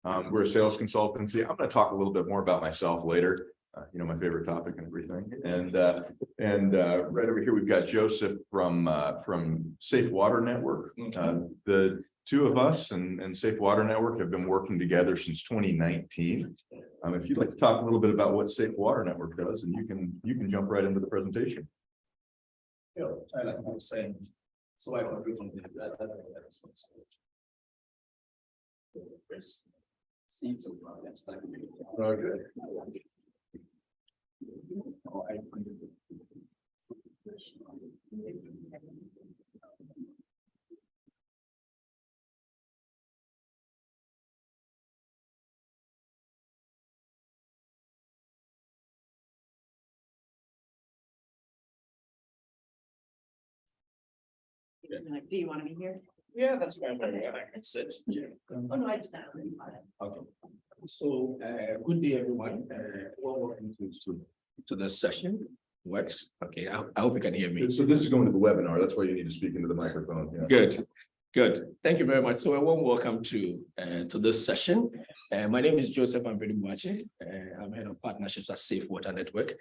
We're a sales consultancy. I'm going to talk a little bit more about myself later. My favorite topic and everything. And right over here, we've got Joseph from Safe Water Network. The two of us and Safe Water Network have been working together since 2019. If you'd like to talk a little bit about what Safe Water Network does, and you can jump right into the presentation. I like what I'm saying. So I agree from that responsibility. Press C to start. Oh, good. Do you want to be here? Yeah, that's fine. I can sit. Yeah. Oh, no, I just not. Okay. So, good day, everyone. Welcome to this session. Works. Okay. I hope you can hear me. So this is going to the webinar. That's why you need to speak into the microphone. Yeah. Good. Thank you very much. So a warm welcome to this session. My name is Joseph Ambedimwache. I'm head of partnerships at Safe Water Network.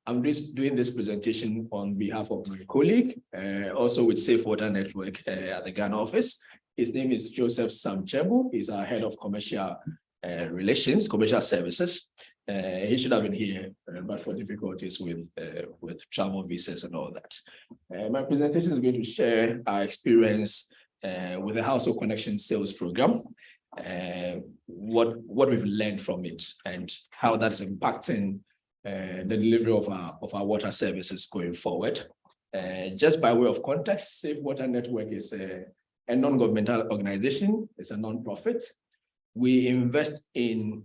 I'm just doing this presentation on behalf of my colleague, also with Safe Water Network at the Ghana office. His name is Joseph Samchebu. He's our head of commercial relations, commercial services. He should have been here, but for difficulties with travel visas and all that. My presentation is going to share our experience with the Household Connection Sales Program, what we've learned from it, and how that's impacting the delivery of our water services going forward. Just by way of context, Safe Water Network is a non-governmental organization. It's a non-profit. We invest in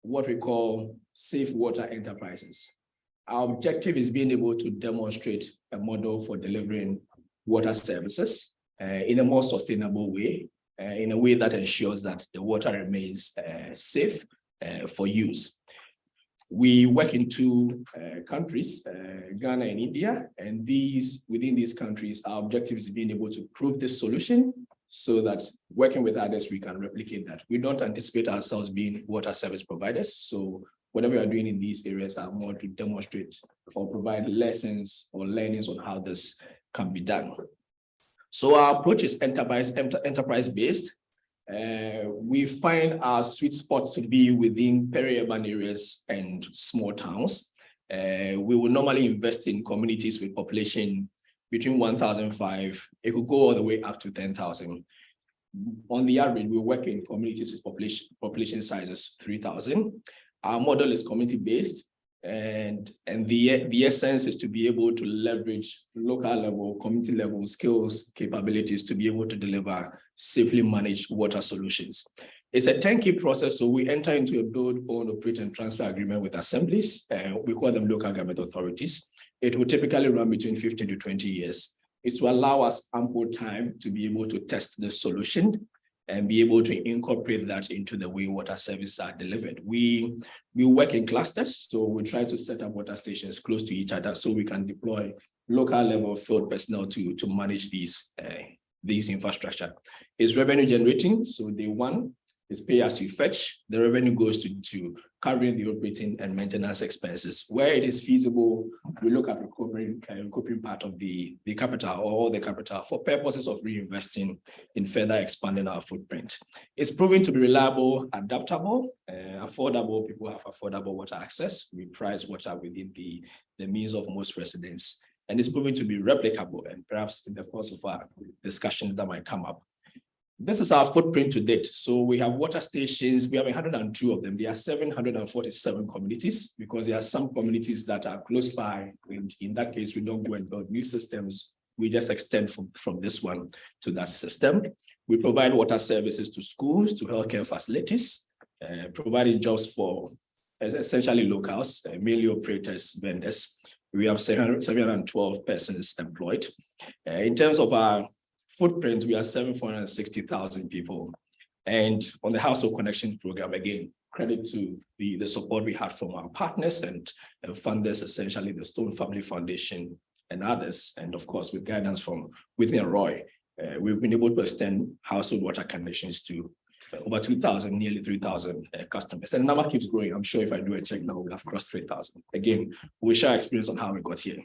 what we call safe water enterprises. Our objective is being able to demonstrate a model for delivering water services in a more sustainable way, in a way that ensures that the water remains safe for use. We work in two countries, Ghana and India, and within these countries, our objective is being able to prove this solution so that working with others, we can replicate that. We don't anticipate ourselves being water service providers. So whatever we are doing in these areas are more to demonstrate or provide lessons or learnings on how this can be done. So our approach is enterprise-based. We find our sweet spots to be within peri-urban areas and small towns. We will normally invest in communities with population between 1,005, it could go all the way up to 10,000. On the average, we work in communities with population sizes 3,000. Our model is community-based, and the essence is to be able to leverage local level, community level skills, capabilities to be able to deliver safely managed water solutions. It's a turnkey process, so we enter into a build, own, operate, and transfer agreement with assemblies. We call them local government authorities. It will typically run between 15 to 20 years. It's to allow us ample time to be able to test the solution and be able to incorporate that into the way water services are delivered. We work in clusters, so we try to set up water stations close to each other so we can deploy local level field personnel to manage these infrastructure. It's revenue generating, so day one is pay as you fetch. The revenue goes to covering the operating and maintenance expenses. Where it is feasible, we look at recovering part of the capital or all the capital for purposes of reinvesting in further expanding our footprint. It's proven to be reliable, adaptable, affordable. People have affordable water access. We price water within the means of most residents. And it's proven to be replicable, and perhaps in the course of our discussions that might come up. This is our footprint to date. So we have water stations, we have 102 of them. There are 747 communities because there are some communities that are close by. And in that case, we don't go and build new systems. We just extend from this one to that system. We provide water services to schools, to healthcare facilities, providing jobs for essentially locals, mainly operators, vendors. We have 712 persons employed. In terms of our footprint, we are 760,000 people. And on the Household Connection program, again, credit to the support we had from our partners and funders, essentially the Stone Family Foundation and others. And of course, with guidance from Whitney and Roy, we've been able to extend household water connections to over 2,000, nearly 3,000 customers. And the number keeps growing. I'm sure if I do a check now, we'll have crossed 3,000. Again, we share experience on how we got here.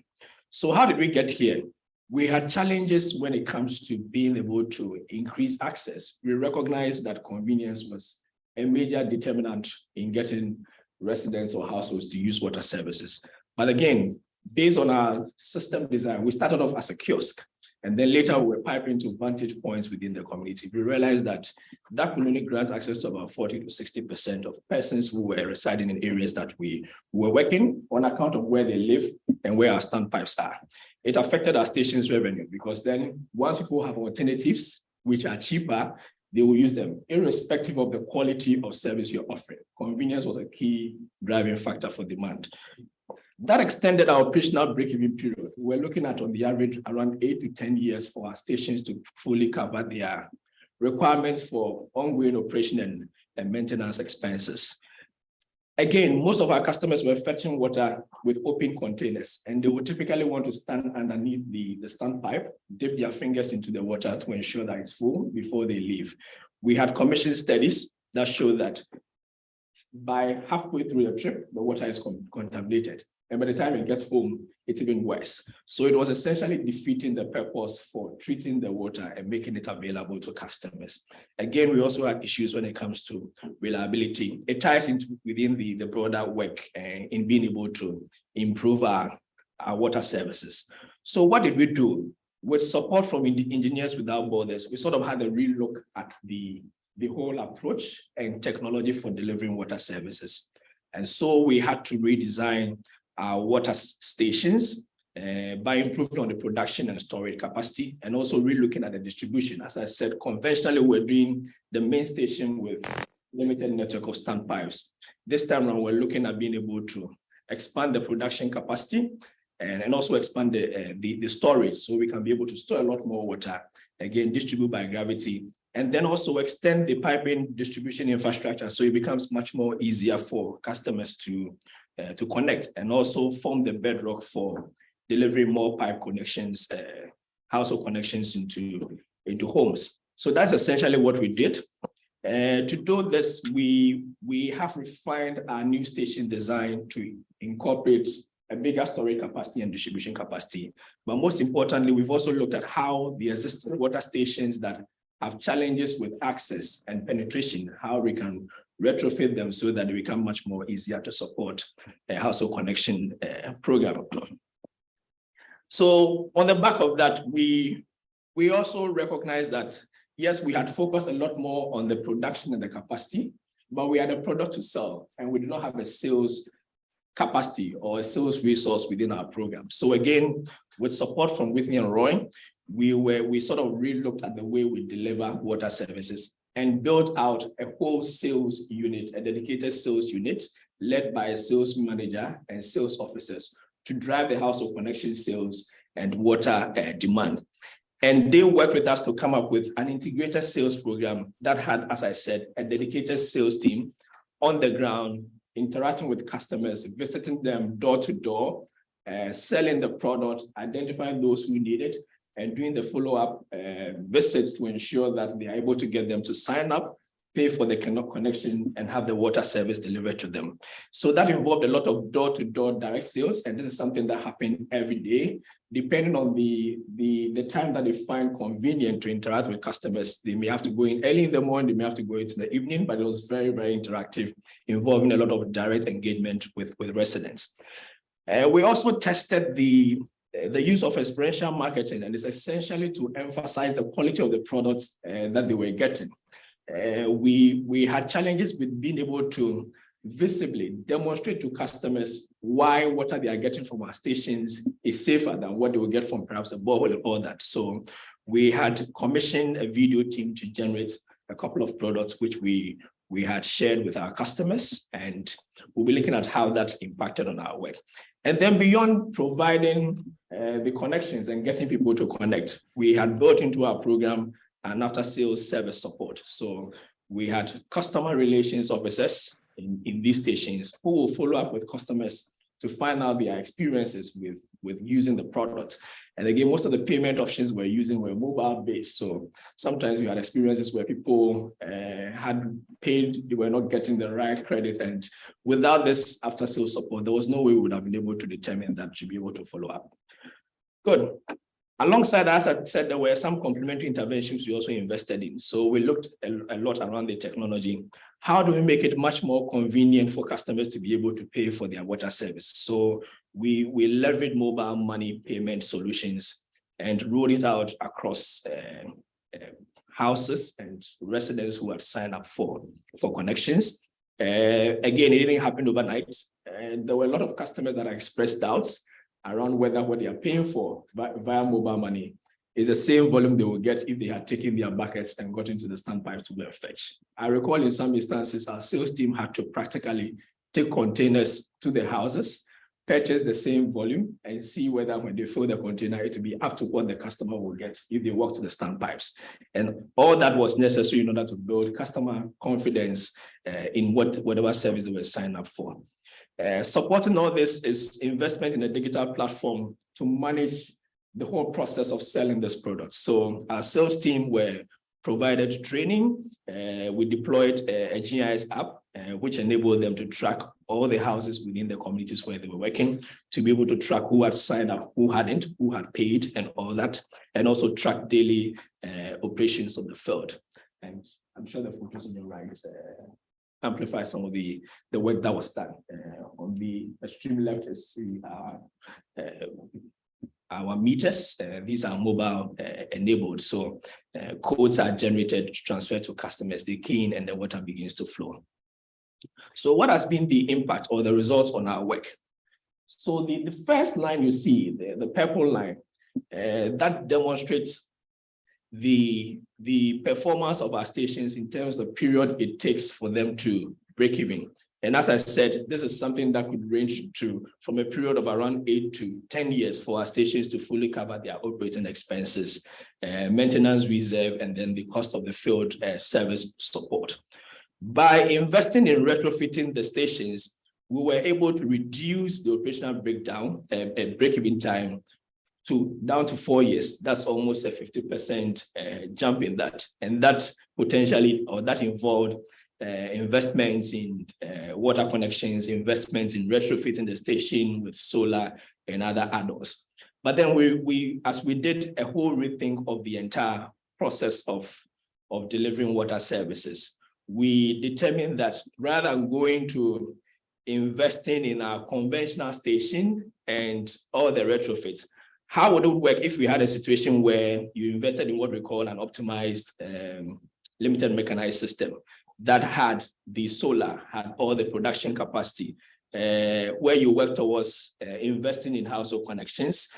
So how did we get here? We had challenges when it comes to being able to increase access. We recognized that convenience was a major determinant in getting residents or households to use water services. But again, based on our system design, we started off as a kiosk, and then later we were piping to vantage points within the community. We realized that that could only grant access to about 40 to 60% of persons who were residing in areas that we were working on account of where they live and where our standpipes are. It affected our station's revenue because then once people have alternatives, which are cheaper, they will use them irrespective of the quality of service you're offering. Convenience was a key driving factor for demand. That extended our operational break-even period. We're looking at on the average around 8 to 10 years for our stations to fully cover their requirements for ongoing operation and maintenance expenses. Again, most of our customers were fetching water with open containers, and they would typically want to stand underneath the standpipe, dip their fingers into the water to ensure that it's full before they leave. We had commissioned studies that show that by halfway through the trip, the water is contaminated. And by the time it gets home, it's even worse. So it was essentially defeating the purpose for treating the water and making it available to customers. Again, we also had issues when it comes to reliability. It ties into within the broader work in being able to improve our water services. So what did we do? With support from Engineers Without Borders, we sort of had a real look at the whole approach and technology for delivering water services. And so we had to redesign our water stations by improving on the production and storage capacity, and also relooking at the distribution. As I said, conventionally, we're doing the main station with limited network of standpipes. This time around, we're looking at being able to expand the production capacity and also expand the storage, so we can be able to store a lot more water, again, distribute by gravity, and then also extend the piping distribution infrastructure so it becomes much more easier for customers to connect, and also form the bedrock for delivering more pipe connections, household connections into homes. So that's essentially what we did. To do this, we have refined our new station design to incorporate a bigger storage capacity and distribution capacity. But most importantly, we've also looked at how the existing water stations that have challenges with access and penetration, how we can retrofit them so that they become much more easier to support a household connection program. So on the back of that, we also recognize that, yes, we had focused a lot more on the production and the capacity, but we had a product to sell, and we do not have a sales capacity or a sales resource within our program. So again, with support from Whitney and Roy, we sort of re-looked at the way we deliver water services and built out a whole sales unit, a dedicated sales unit led by a sales manager and sales officers to drive the household connection sales and water demand. And they worked with us to come up with an integrated sales program that had, as I said, a dedicated sales team on the ground, interacting with customers, visiting them door to door, selling the product, identifying those who need it, and doing the follow-up visits to ensure that they are able to get them to sign up, pay for the connection, and have the water service delivered to them. So that involved a lot of door-to-door direct sales, and this is something that happened every day. Depending on the time that they find convenient to interact with customers, they may have to go in early in the morning, they may have to go into the evening, but it was very, very interactive, involving a lot of direct engagement with residents. We also tested the use of experiential marketing, and it's essentially to emphasize the quality of the products that they were getting. We had challenges with being able to visibly demonstrate to customers why water they are getting from our stations is safer than what they will get from perhaps a borehole and all that. So we had commissioned a video team to generate a couple of products which we had shared with our customers, and we'll be looking at how that impacted on our work. And then beyond providing the connections and getting people to connect, we had built into our program an after-sales service support. So we had customer relations officers in these stations who will follow up with customers to find out their experiences with using the product. And again, most of the payment options we're using were mobile based. So sometimes we had experiences where people had paid, they were not getting the right credit. And without this after sales support, there was no way we would have been able to determine that to be able to follow up. Good. Alongside, as I said, there were some complementary interventions we also invested in. So we looked a lot around the technology. How do we make it much more convenient for customers to be able to pay for their water service? So we leveraged mobile money payment solutions and rolled it out across houses and residents who had signed up for connections. Again, it didn't happen overnight. There were a lot of customers that expressed doubts around whether what they are paying for via mobile money is the same volume they will get if they had taken their buckets and got into the standpipe to go and fetch. I recall in some instances, our sales team had to practically take containers to the houses, purchase the same volume, and see whether when they fill the container, it will be up to what the customer will get if they walk to the standpipes. And all that was necessary in order to build customer confidence in whatever service they were signed up for. Supporting all this is investment in a digital platform to manage the whole process of selling this product. So our sales team were provided training. We deployed a GIS app, which enabled them to track all the houses within the communities where they were working, to be able to track who had signed up, who hadn't, who had paid, and all that, and also track daily operations on the field. And I'm sure the photos on your right amplify some of the work that was done. On the extreme left is our meters. These are mobile enabled. So codes are generated, transferred to customers, they key in, and the water begins to flow. So what has been the impact or the results on our work? So the first line you see, the purple line, that demonstrates the performance of our stations in terms of the period it takes for them to break even. And as I said, this is something that could range from a period of around 8 to 10 years for our stations to fully cover their operating expenses, maintenance reserve, and then the cost of the field service support. By investing in retrofitting the stations, we were able to reduce the operational breakdown, break-even time down to 4 years. That's almost a 50% jump in that. And that potentially, or that involved investments in water connections, investments in retrofitting the station with solar and other add-ons. But then as we did a whole rethink of the entire process of delivering water services, we determined that rather than going to investing in our conventional station and all the retrofits, how would it work if we had a situation where you invested in what we call an optimized limited mechanized system that had the solar, had all the production capacity, where you work towards investing in household connections,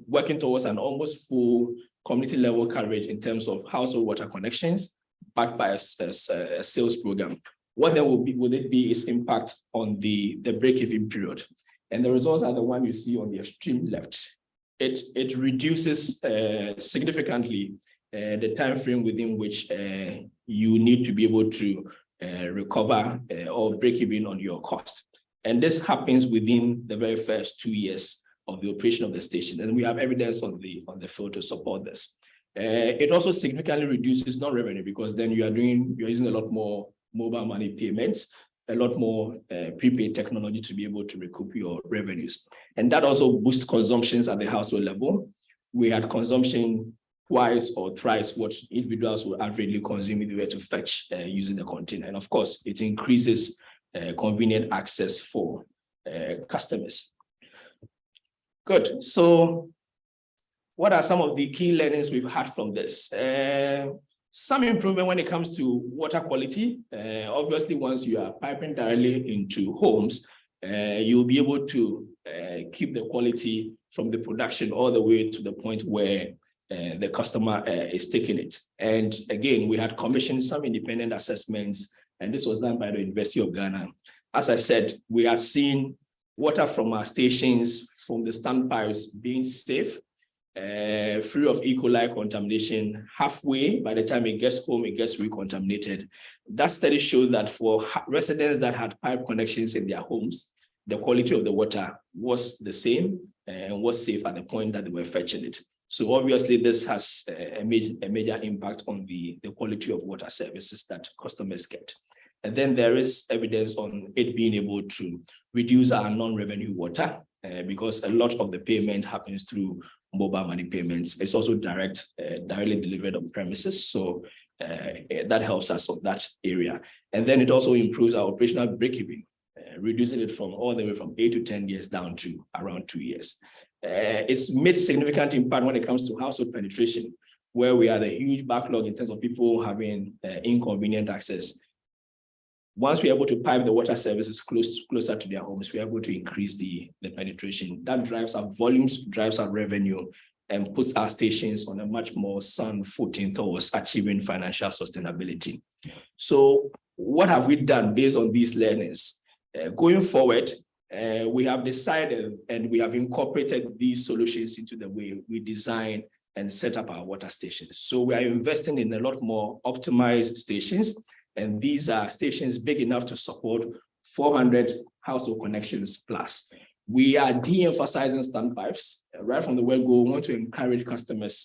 working towards an almost full community level coverage in terms of household water connections, backed by a sales program. What then would it be its impact on the break-even period? And the results are the one you see on the extreme left. It reduces significantly the time frame within which you need to be able to recover or break even on your cost. And this happens within the very first 2 years of the operation of the station. And we have evidence on the field to support this. It also significantly reduces non-revenue because then you're using a lot more mobile money payments, a lot more prepaid technology to be able to recoup your revenues. And that also boosts consumptions at the household level. We had consumption twice or thrice what individuals would averagely consume if they were to fetch using the container. And of course, it increases convenient access for customers. Good. So what are some of the key learnings we've had from this? Some improvement when it comes to water quality. Obviously, once you are piping directly into homes, you'll be able to keep the quality from the production all the way to the point where the customer is taking it. And again, we had commissioned some independent assessments, and this was done by the University of Ghana. As I said, we are seeing water from our stations, from the standpipes being safe, free of E. coli contamination. Halfway, by the time it gets home, it gets recontaminated. That study showed that for residents that had pipe connections in their homes, the quality of the water was the same and was safe at the point that they were fetching it. So obviously this has a major impact on the quality of water services that customers get. And then there is evidence on it being able to reduce our non-revenue water because a lot of the payment happens through mobile money payments. It's also directly delivered on premises. So that helps us on that area. And then it also improves our operational break-even, reducing it from all the way from 8 to 10 years down to around 2 years. It's made significant impact when it comes to household penetration, where we had a huge backlog in terms of people having inconvenient access. Once we're able to pipe the water services closer to their homes, we're able to increase the penetration. That drives our volumes, drives our revenue, and puts our stations on a much more sound footing towards achieving financial sustainability. So what have we done based on these learnings? Going forward, we have decided and we have incorporated these solutions into the way we design and set up our water stations. So we are investing in a lot more optimized stations, and these are stations big enough to support 400 household connections plus. We are de-emphasizing standpipes. Right from the word-go, we want to encourage customers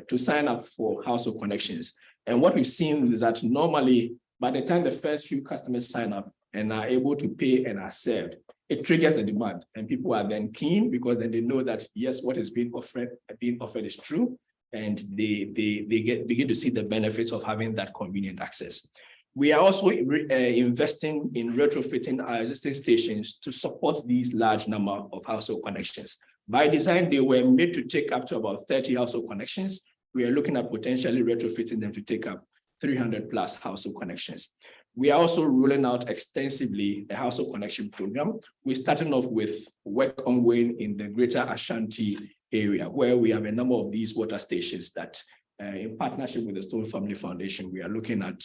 to sign up for household connections. And what we've seen is that normally, by the time the first few customers sign up and are able to pay and are served, it triggers the demand. And people are then keen because then they know that, yes, what is being offered is true. And they begin to see the benefits of having that convenient access. We are also investing in retrofitting our existing stations to support these large number of household connections. By design, they were made to take up to about 30 household connections. We are looking at potentially retrofitting them to take up 300 plus household connections. We are also rolling out extensively a household connection program. We're starting off with work ongoing in the Greater Ashanti area, where we have a number of these water stations that in partnership with the Stone Family Foundation, we are looking at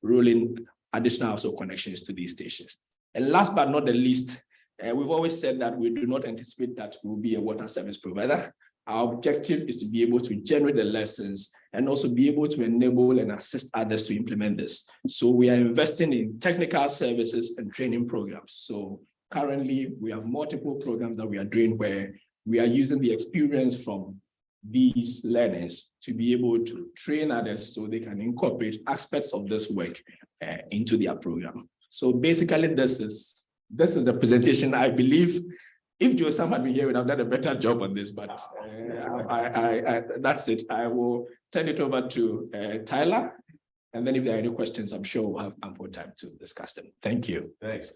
rolling additional household connections to these stations. And last but not the least, we've always said that we do not anticipate that we'll be a water service provider. Our objective is to be able to generate the lessons and also be able to enable and assist others to implement this. So we are investing in technical services and training programs. So currently we have multiple programs that we are doing where we are using the experience from these learners to be able to train others so they can incorporate aspects of this work into their program. So basically this is the presentation. I believe if Joseph had been here, we'd have done a better job on this, but that's it. I will turn it over to Tyler. And then if there are any questions, I'm sure we'll have ample time to discuss them. Thank you. Thanks.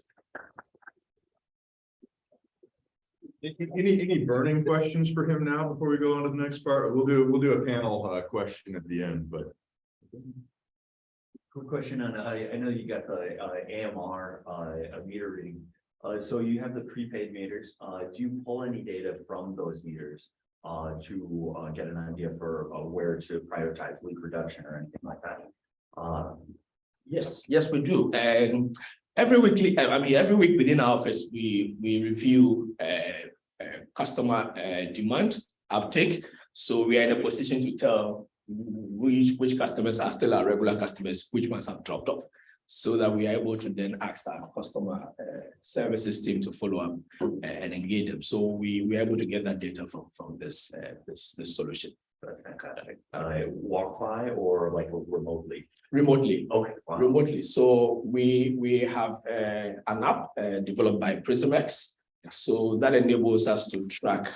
Any burning questions for him now before we go on to the next part? We'll do a panel question at the end, but. Quick question on, I know you got the AMR meter reading. So you have the prepaid meters. Do you pull any data from those meters to get an idea for where to prioritize leak reduction or anything like that? Yes, we do. And every week within our office, we review customer demand uptake. So we are in a position to tell which customers are still our regular customers, which ones have dropped off, so that we are able to then ask our customer services team to follow up and engage them. So we are able to get that data from this solution. That's fantastic. Walk by or like remotely? Remotely. Okay. Wow. Remotely. So we have an app developed by PrismX. So that enables us to track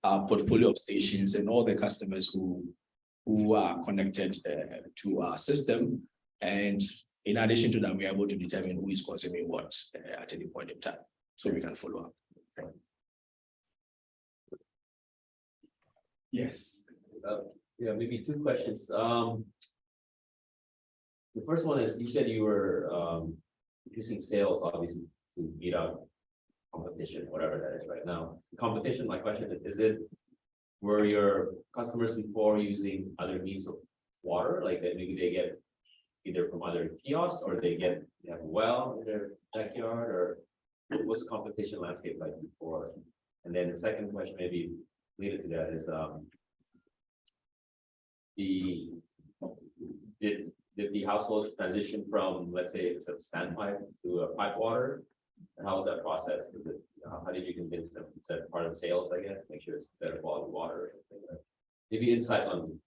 our portfolio of stations and all the customers who are connected to our system. And in addition to that, we are able to determine who is consuming what at any point in time. So we can follow up. Yes. Yeah, maybe two questions. The first one is, you said you were using sales, obviously, to beat out competition, whatever that is right now. Competition, my question is it, were your customers before using other means of water, like that maybe they get either from other kiosks or they have a well in their backyard, or what was the competition landscape like before? And then the second question maybe related to that is did the households transition from, let's say it's a standpipe to a pipe water And how was that process? How did you convince them? Is that part of sales, I guess, make sure it's better quality water or something like that? Maybe insights on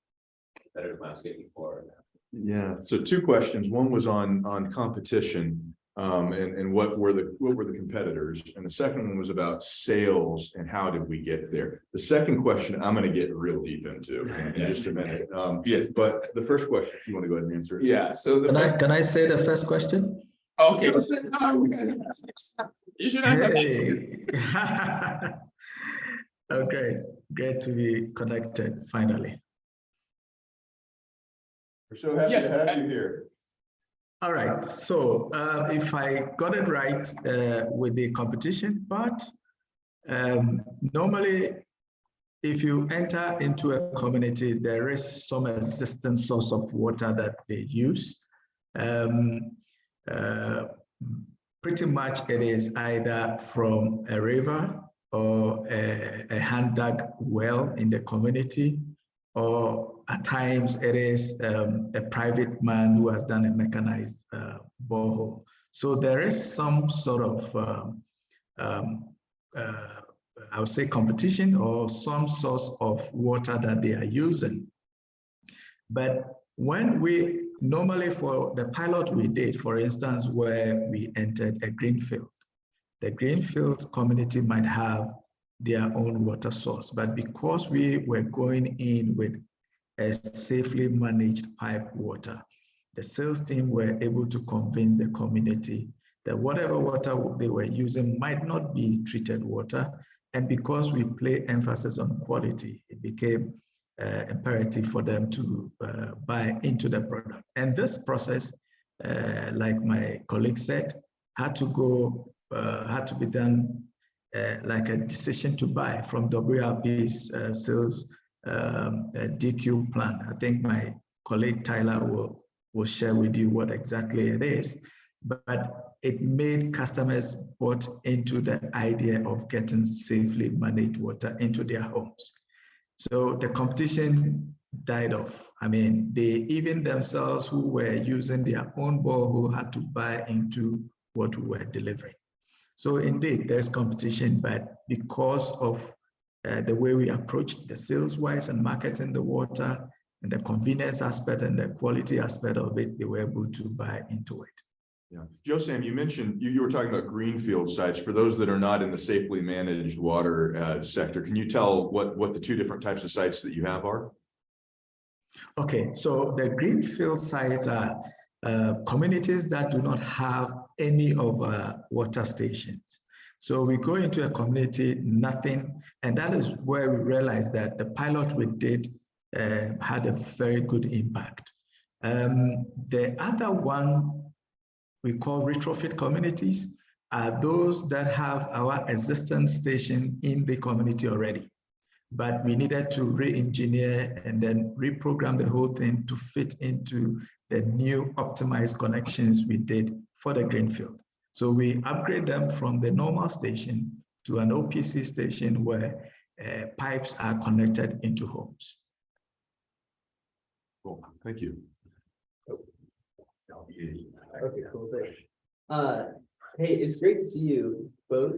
competitive landscape before. Yeah, so two questions. One was on competition. And what were the competitors? And the second one was about sales and how did we get there? The second question, I'm gonna get real deep into in just a minute. Yes. But the first question, if you want to go ahead and answer it. Yeah, so the first. Can I say the first question? Okay. You should answer that. Hey. Oh, great to be connected finally. We're so happy Yes, to have you here. All right, so if I got it right with the competition part, normally if you enter into a community, there is some existing source of water that they use. Pretty much it is either from a river or a hand dug well in the community, or at times it is a private man who has done a mechanized borehole. So there is some sort of, I would say, competition or some source of water that they are using. But when we normally, for the pilot we did, for instance, where we entered a greenfield, the greenfield community might have their own water source, but because we were going in with a safely managed pipe water, the sales team were able to convince the community that whatever water they were using might not be treated water. And because we play emphasis on quality, it became imperative for them to buy into the product. And this process, like my colleague said, had to be done like a decision to buy from WRP's sales DQ plan. I think my colleague Tyler will share with you what exactly it is, but it made customers bought into the idea of getting safely managed water into their homes. So the competition died off. I mean, they even themselves who were using their own borehole had to buy into what we were delivering. So indeed, there's competition, but because of the way we approached the sales-wise and marketing the water and the convenience aspect and the quality aspect of it, they were able to buy into it. Yeah, Joe Sam, you mentioned you were talking about greenfield sites. For those that are not in the safely managed water sector, can you tell what the two different types of sites that you have are? Okay, so the greenfield sites are communities that do not have any of our water stations. So we go into a community, nothing, and that is where we realized that the pilot we did had a very good impact. The other one we call retrofit communities are those that have our existing station in the community already. But we needed to re-engineer and then reprogram the whole thing to fit into the new optimized connections we did for the greenfield. So we upgrade them from the normal station to an OPC station where pipes are connected into homes. Cool, thank you. Okay, cool, thanks. Hey, it's great to see you both.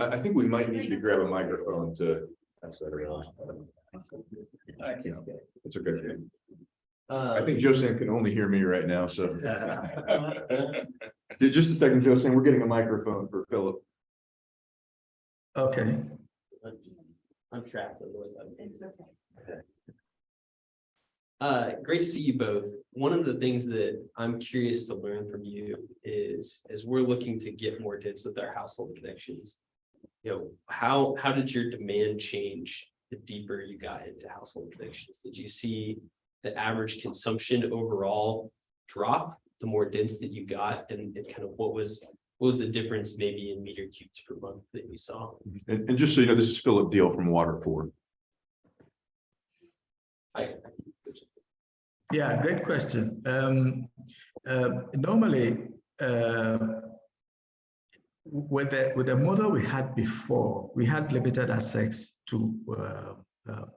I think we might need to grab a microphone to pass that around. It's okay. I think Joe Sam can only hear me right now, so. Just a second, Joe Sam, we're getting a microphone for Philip. Okay. I'm trapped. It's okay. Great to see you both. One of the things that I'm curious to learn from you is, as we're looking to get more dense with our household connections, you know, how did your demand change the deeper you got into household connections? Did you see the average consumption overall drop the more dense that you got, and kind of what was the difference maybe in meter cubes per month that you saw? And just so you know, this is Philip Deal from Water4. Yeah, great question. Normally, with the model we had before, we had limited access to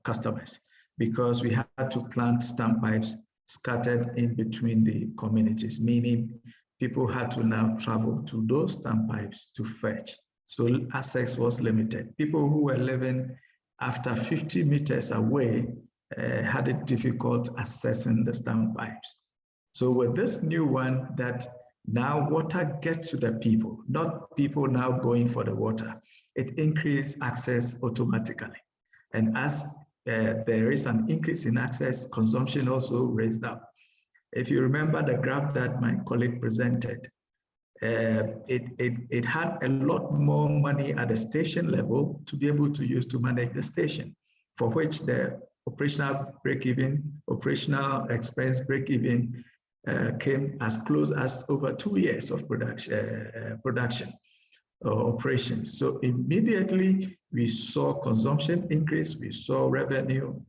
customers because we had to plant standpipes scattered in between the communities, meaning people had to now travel to those standpipes to fetch. So access was limited. People who were living after 50 meters away had it difficult accessing the standpipes. So with this new one that now water gets to the people, not people now going for the water, it increased access automatically. And as there is an increase in access, consumption also raised up. If you remember the graph that my colleague presented, it had a lot more money at the station level to be able to use to manage the station, for which the operational break-even, operational expense break-even came as close as over 2 years of production operations. So immediately we saw consumption increase, we saw revenue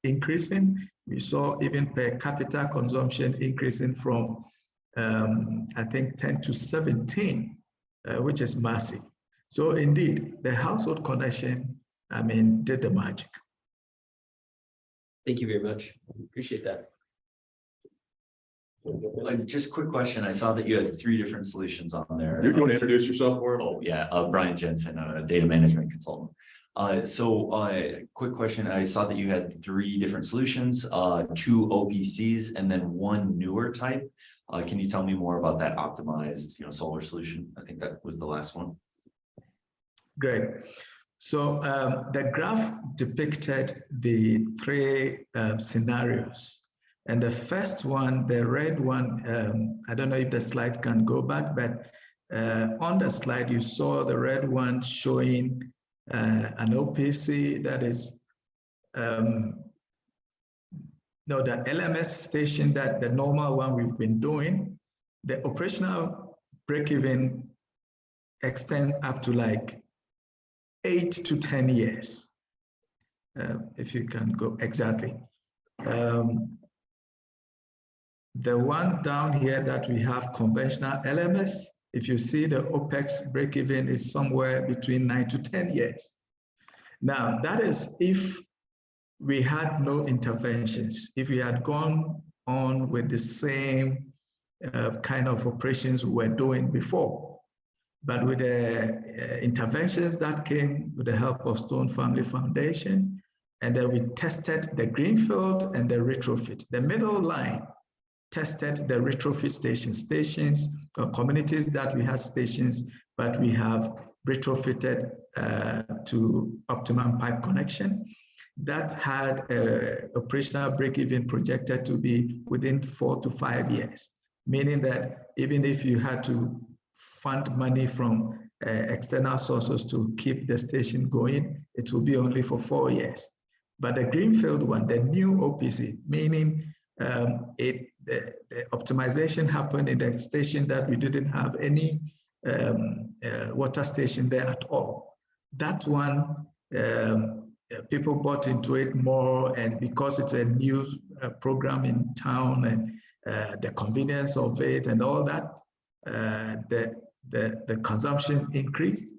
increasing, we saw even per capita consumption increasing from I think 10 to 17, which is massive. So indeed, the household connection, did the magic. Thank you very much. Appreciate that. Just quick question. I saw that you had 3 different solutions on there. You want to introduce yourself, Warren? Oh, yeah, Brian Jensen, a data management consultant. Quick question. I saw that you had 3 different solutions, 2 OPCs, and then 1 newer type. Can you tell me more about that optimized, solar solution? I think that was the last one. Great. So the graph depicted the 3 scenarios. And the first one, the red one, I don't know if the slide can go back, but on the slide, you saw the red one showing an OPC that is, the LMS station, that the normal one we've been doing, the operational break-even extend up to like 8 to 10 years. If you can go exactly. The one down here that we have conventional LMS, if you see the OPEX break-even is somewhere between 9 to 10 years. Now, that is if we had no interventions, if we had gone on with the same kind of operations we were doing before. But with the interventions that came with the help of Stone Family Foundation, and then we tested the greenfield and the retrofit. The middle line tested the retrofit stations or communities that we have stations, but we have retrofitted to optimum pipe connection. That had operational break-even projected to be within 4 to 5 years, meaning that even if you had to fund money from external sources to keep the station going, it will be only for 4 years. But the greenfield one, the new OPC, meaning the optimization happened in the station that we didn't have any water station there at all. That one, people bought into it more, and because it's a new program in town and the convenience of it and all that, the consumption increased,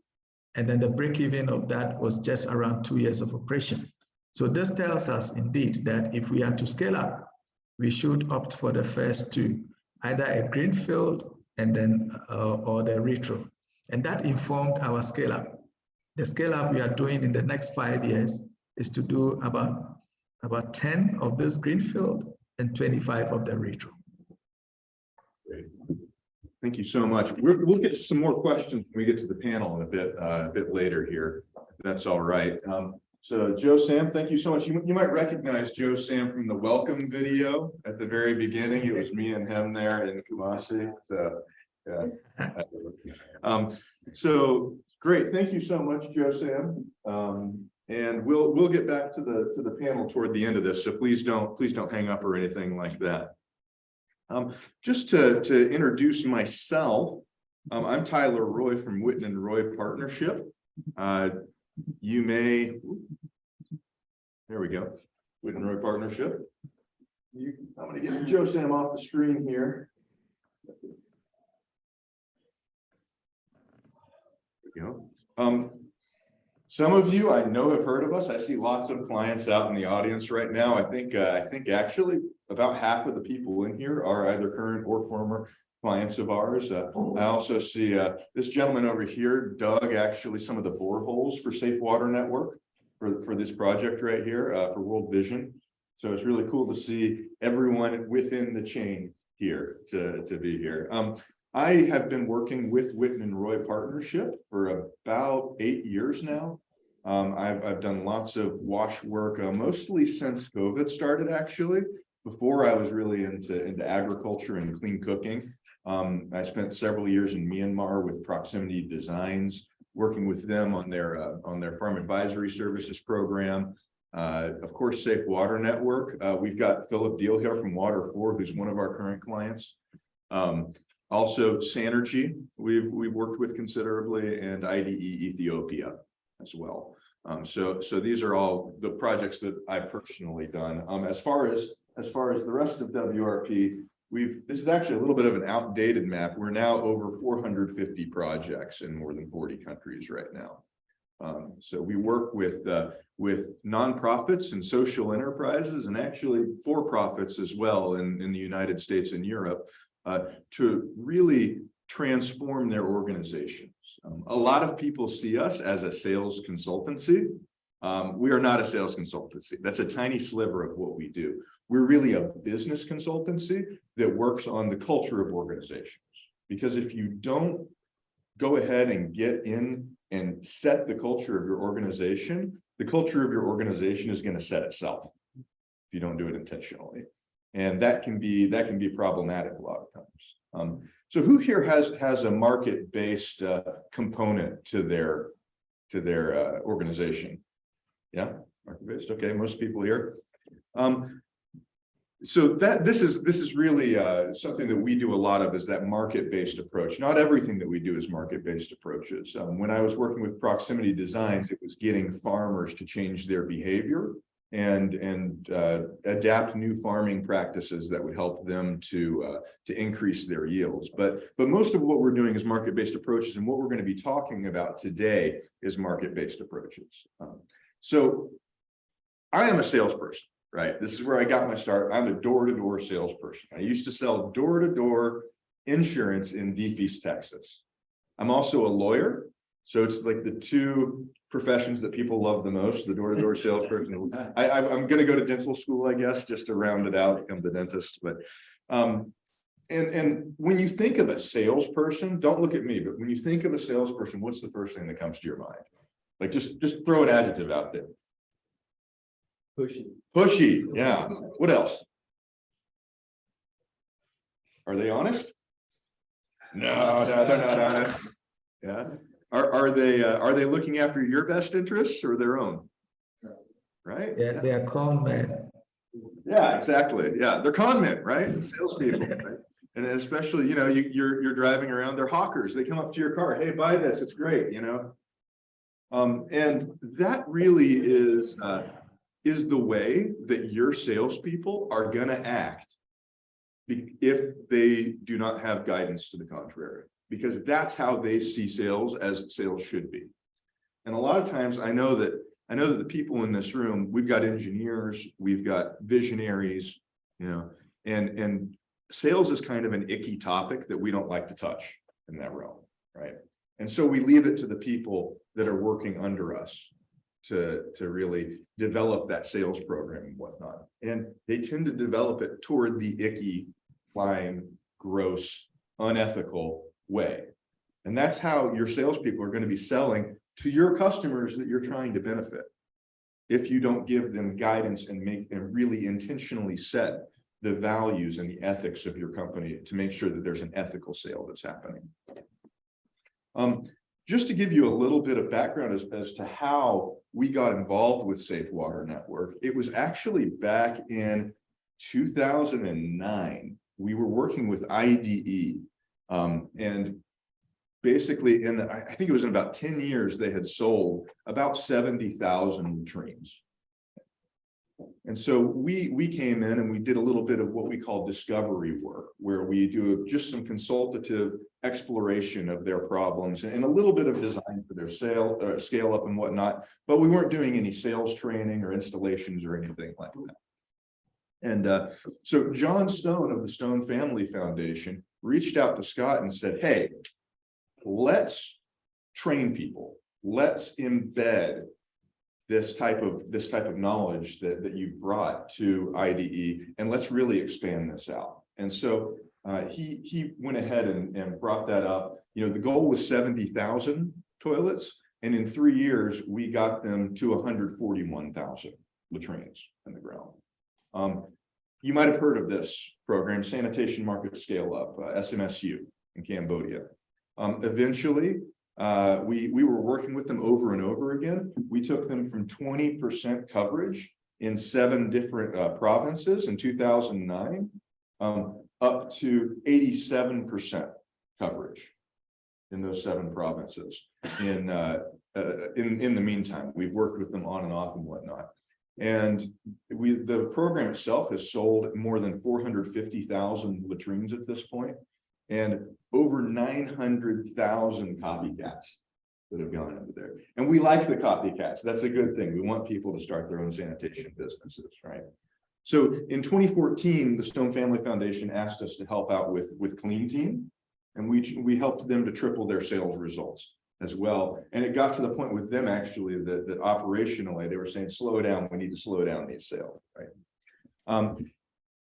and then the break-even of that was just around 2 years of operation. So this tells us indeed that if we are to scale up, we should opt for the first 2, either a greenfield and then or the retro. And that informed our scale up. The scale up we are doing in the next 5 years is to do about 10 of this greenfield and 25 of the retro. Great. Thank you so much. We'll get to some more questions when we get to the panel in a bit later here, if that's all right. So Joe Sam, thank you so much. You might recognize Joe Sam from the welcome video at the very beginning. It was me and him there in Kumasi. So, yeah. So great. Thank you so much, Joe Sam. And we'll get back to the panel toward the end of this. So please don't hang up or anything like that. Just to introduce myself, I'm Tyler Roy from Witten and Roy Partnership. You may, there we go, Witten and Roy Partnership. I'm going to get Joe Sam off the screen here. There we go. Some of you I know have heard of us. I see lots of clients out in the audience right now. I think actually about half of the people in here are either current or former clients of ours. I also see this gentleman over here dug actually some of the boreholes for Safe Water Network for this project right here for World Vision. So it's really cool to see everyone within the chain here to be here. I have been working with Whitman Roy Partnership for about 8 years now. I've done lots of wash work, mostly since COVID started, actually. Before I was really into agriculture and clean cooking. I spent several years in Myanmar with Proximity Designs, working with them on their farm advisory services program. Of course, Safe Water Network. We've got Philip Deal here from Water4, who's one of our current clients. Also Sanergy, we've worked with considerably, and IDE Ethiopia as well. So these are all the projects that I've personally done. As far as the rest of WRP, this is actually a little bit of an outdated map. We're now over 450 projects in more than 40 countries right now. So we work with nonprofits and social enterprises, and actually for-profits as well in the United States and Europe, to really transform their organizations. A lot of people see us as a sales consultancy. We are not a sales consultancy. That's a tiny sliver of what we do. We're really a business consultancy that works on the culture of organizations. Because if you don't go ahead and get in and set the culture of your organization, the culture of your organization is going to set itself if you don't do it intentionally. And that can be problematic a lot of times. So who here has a market-based component to their organization? Yeah, market-based. Okay, most people here. So this is really something that we do a lot of, is that market-based approach. Not everything that we do is market-based approaches. When I was working with Proximity Designs, it was getting farmers to change their behavior and adapt new farming practices that would help them to increase their yields. But most of what we're doing is market-based approaches, and what we're going to be talking about today is market-based approaches. So I am a salesperson, right? This is where I got my start. I'm a door-to-door salesperson. I used to sell door-to-door insurance in Deep East Texas. I'm also a lawyer. So it's like the two professions that people love the most, the door-to-door salesperson. I'm going to go to dental school, I guess, just to round it out, become the dentist. But and when you think of a salesperson, don't look at me, but when you think of a salesperson, what's the first thing that comes to your mind? Like just throw an adjective out there. Pushy. Pushy, yeah. What else? Are they honest? No, they're not honest. Yeah. Are they looking after your best interests or their own? Right? Yeah, they are con men. Yeah, exactly. Yeah, they're con men, right? Salespeople, right? And especially, you're driving around, they're hawkers. They come up to your car, hey, buy this, it's great, And that really is the way that your salespeople are going to act if they do not have guidance to the contrary, because that's how they see sales as sales should be. And a lot of times I know that the people in this room, we've got engineers, we've got visionaries, and sales is kind of an icky topic that we don't like to touch in that realm, right? And so we leave it to the people that are working under us to really develop that sales program and whatnot. And they tend to develop it toward the icky, lying, gross, unethical way. And that's how your salespeople are going to be selling to your customers that you're trying to benefit. If you don't give them guidance and make them really intentionally set the values and the ethics of your company to make sure that there's an ethical sale that's happening. Just to give you a little bit of background as to how we got involved with Safe Water Network, it was actually back in 2009. We were working with IDE, and basically I think it was in about 10 years, they had sold about 70,000 latrines. And so we came in and we did a little bit of what we call discovery work, where we do just some consultative exploration of their problems and a little bit of design for their scale up and whatnot, but we weren't doing any sales training or installations or anything like that. And so John Stone of the Stone Family Foundation reached out to Scott and said, hey, let's train people. Let's embed this type of knowledge that you've brought to IDE, and let's really expand this out. And so he went ahead and brought that up. You know, the goal was 70,000 toilets, and in 3 years, we got them to 141,000 latrines in the ground. You might have heard of this program, Sanitation Market Scale Up, SMSU in Cambodia. Eventually, we were working with them over and over again. We took them from 20% coverage in 7 different provinces in 2009, up to 87% coverage in those 7 provinces. In the meantime, we've worked with them on and off and whatnot. And the program itself has sold more than 450,000 latrines at this point, and over 900,000 copycats that have gone into there. And we like the copycats. That's a good thing. We want people to start their own sanitation businesses, right? So in 2014, the Stone Family Foundation asked us to help out with Clean Team, and we helped them to triple their sales results as well. And it got to the point with them actually that operationally they were saying, slow down, we need to slow down these sales, right?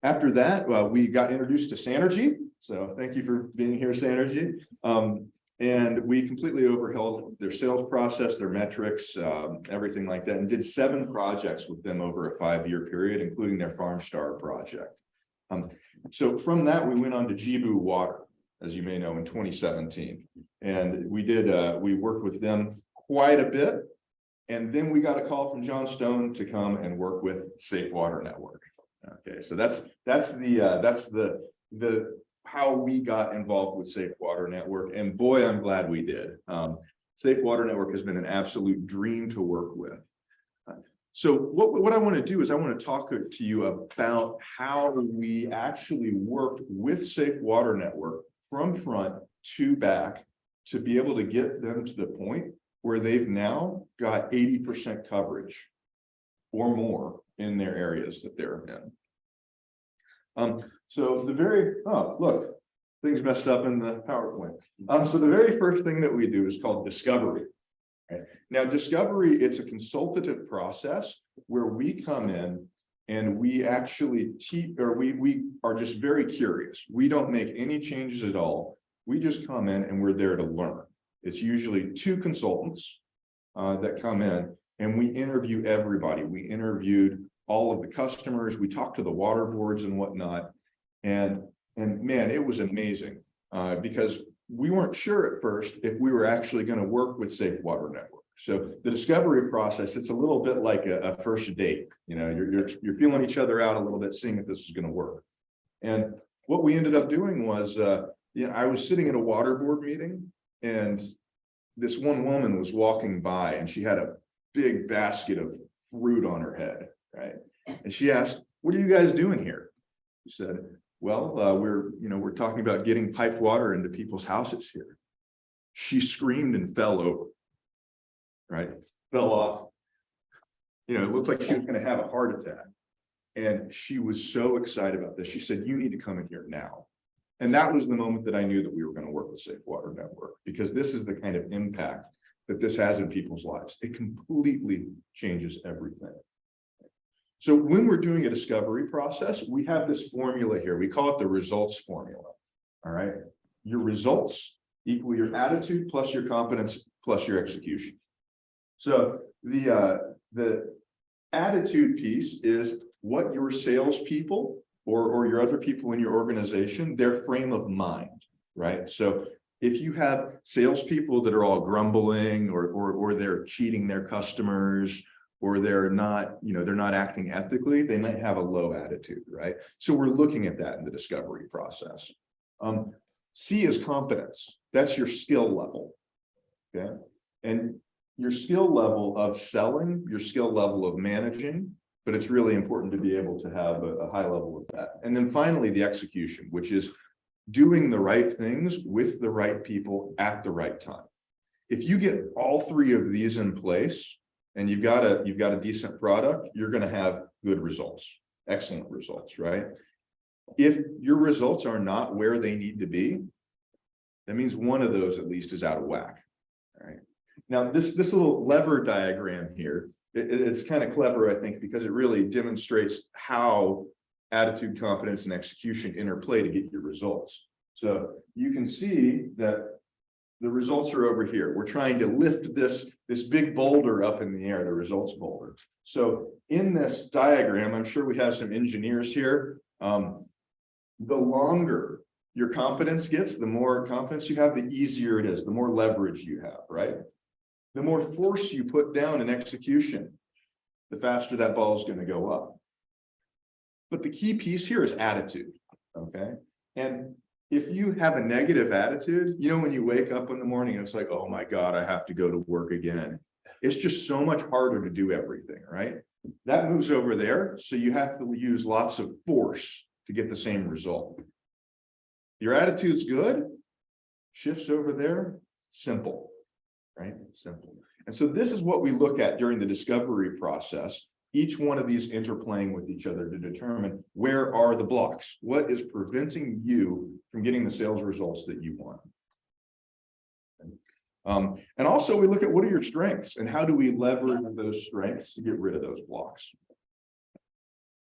After that, we got introduced to Sanergy. So thank you for being here, Sanergy. And we completely overhauled their sales process, their metrics, everything like that, and did 7 projects with them over a 5-year period, including their Farm Star project. So from that, we went on to Jibu Water, as you may know, in 2017. And we worked with them quite a bit. And then we got a call from John Stone to come and work with Safe Water Network. Okay, so that's the how we got involved with Safe Water Network, and boy, I'm glad we did. Safe Water Network has been an absolute dream to work with. So what I want to do is I want to talk to you about how we actually worked with Safe Water Network from front to back to be able to get them to the point where they've now got 80% coverage or more in their areas that they're in. So look, things messed up in the PowerPoint. So the very first thing that we do is called discovery. Right? Now, discovery, it's a consultative process where we come in and we actually we are just very curious. We don't make any changes at all. We just come in and we're there to learn. It's usually 2 consultants that come in, and we interview everybody. We interviewed all of the customers. We talked to the water boards and whatnot. And man, it was amazing because we weren't sure at first if we were actually going to work with Safe Water Network. So the discovery process, it's a little bit like a first date. You know, you're feeling each other out a little bit, seeing if this is going to work. And what we ended up doing was, I was sitting at a water board meeting, and this one woman was walking by, and she had a big basket of fruit on her head, right? And she asked, "What are you guys doing here?" She said, "Well, we're talking about getting piped water into people's houses here." She screamed and fell over, right? Fell off. You know, it looked like she was going to have a heart attack. And she was so excited about this. She said, "You need to come in here now." And that was the moment that I knew that we were going to work with Safe Water Network, because this is the kind of impact that this has in people's lives. It completely changes everything. So when we're doing a discovery process, we have this formula here. We call it the results formula. All right. Your results equal your attitude plus your competence plus your execution. So the attitude piece is what your salespeople or your other people in your organization, their frame of mind, right? So if you have salespeople that are all grumbling or they're cheating their customers, or they're not acting ethically, they might have a low attitude, right? So we're looking at that in the discovery process. C is competence. That's your skill level, okay? And your skill level of selling, your skill level of managing, but it's really important to be able to have a high level of that. And then finally, the execution, which is doing the right things with the right people at the right time. If you get all 3 of these in place, and you've got a decent product, you're going to have good results, excellent results, right? If your results are not where they need to be, that means one of those at least is out of whack. All right. Now, this little lever diagram here, it's kind of clever, I think, because it really demonstrates how attitude, competence, and execution interplay to get your results. So you can see that the results are over here. We're trying to lift this big boulder up in the air, the results boulder. So in this diagram, I'm sure we have some engineers here. The longer your competence gets, the more competence you have, the easier it is, the more leverage you have, right? The more force you put down in execution, the faster that ball is going to go up. But the key piece here is attitude, okay? And if you have a negative attitude, you know, when you wake up in the morning, it's like, oh my God, I have to go to work again. It's just so much harder to do everything, right? That moves over there, so you have to use lots of force to get the same result. Your attitude's good, shifts over there, simple, right? Simple. And so this is what we look at during the discovery process. Each one of these interplaying with each other to determine where are the blocks? What is preventing you from getting the sales results that you want? And also we look at what are your strengths and how do we leverage those strengths to get rid of those blocks?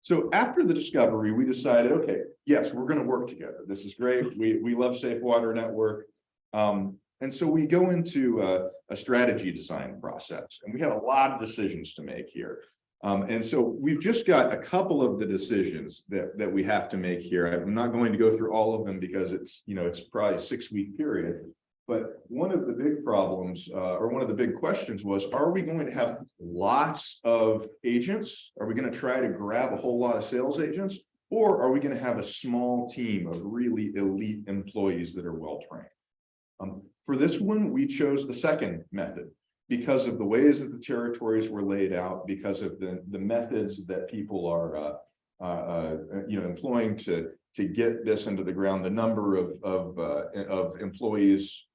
So after the discovery, we decided, okay, yes, we're going to work together. This is great. We love Safe Water Network. And so we go into a strategy design process, and we have a lot of decisions to make here. And so we've just got a couple of the decisions that we have to make here. I'm not going to go through all of them because it's, you know, it's probably a 6-week period. But one of the big problems or one of the big questions was, are we going to have lots of agents? Are we going to try to grab a whole lot of sales agents? Or are we going to have a small team of really elite employees that are well-trained? For this one, we chose the second method because of the ways that the territories were laid out, because of the methods that people are employing to get this into the ground, the number of employees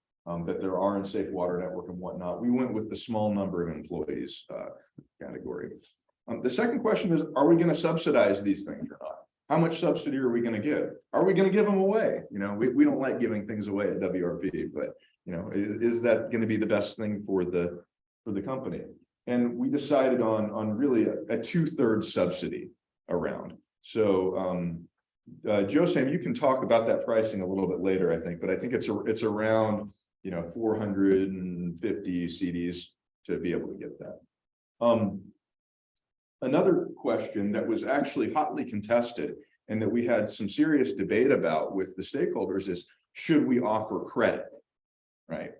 that there are in Safe Water Network and whatnot. We went with the small number of employees category. The second question is, are we going to subsidize these things or not? How much subsidy are we going to give? Are we going to give them away? You know, we don't like giving things away at WRP, but you know, is that going to be the best thing for the company? And we decided on really a 2/3 subsidy around. So Joe Sam, you can talk about that pricing a little bit later, I think, but I think it's around, you know, 450 CDs to be able to get that. Another question that was actually hotly contested and that we had some serious debate about with the stakeholders is, should we offer credit, right?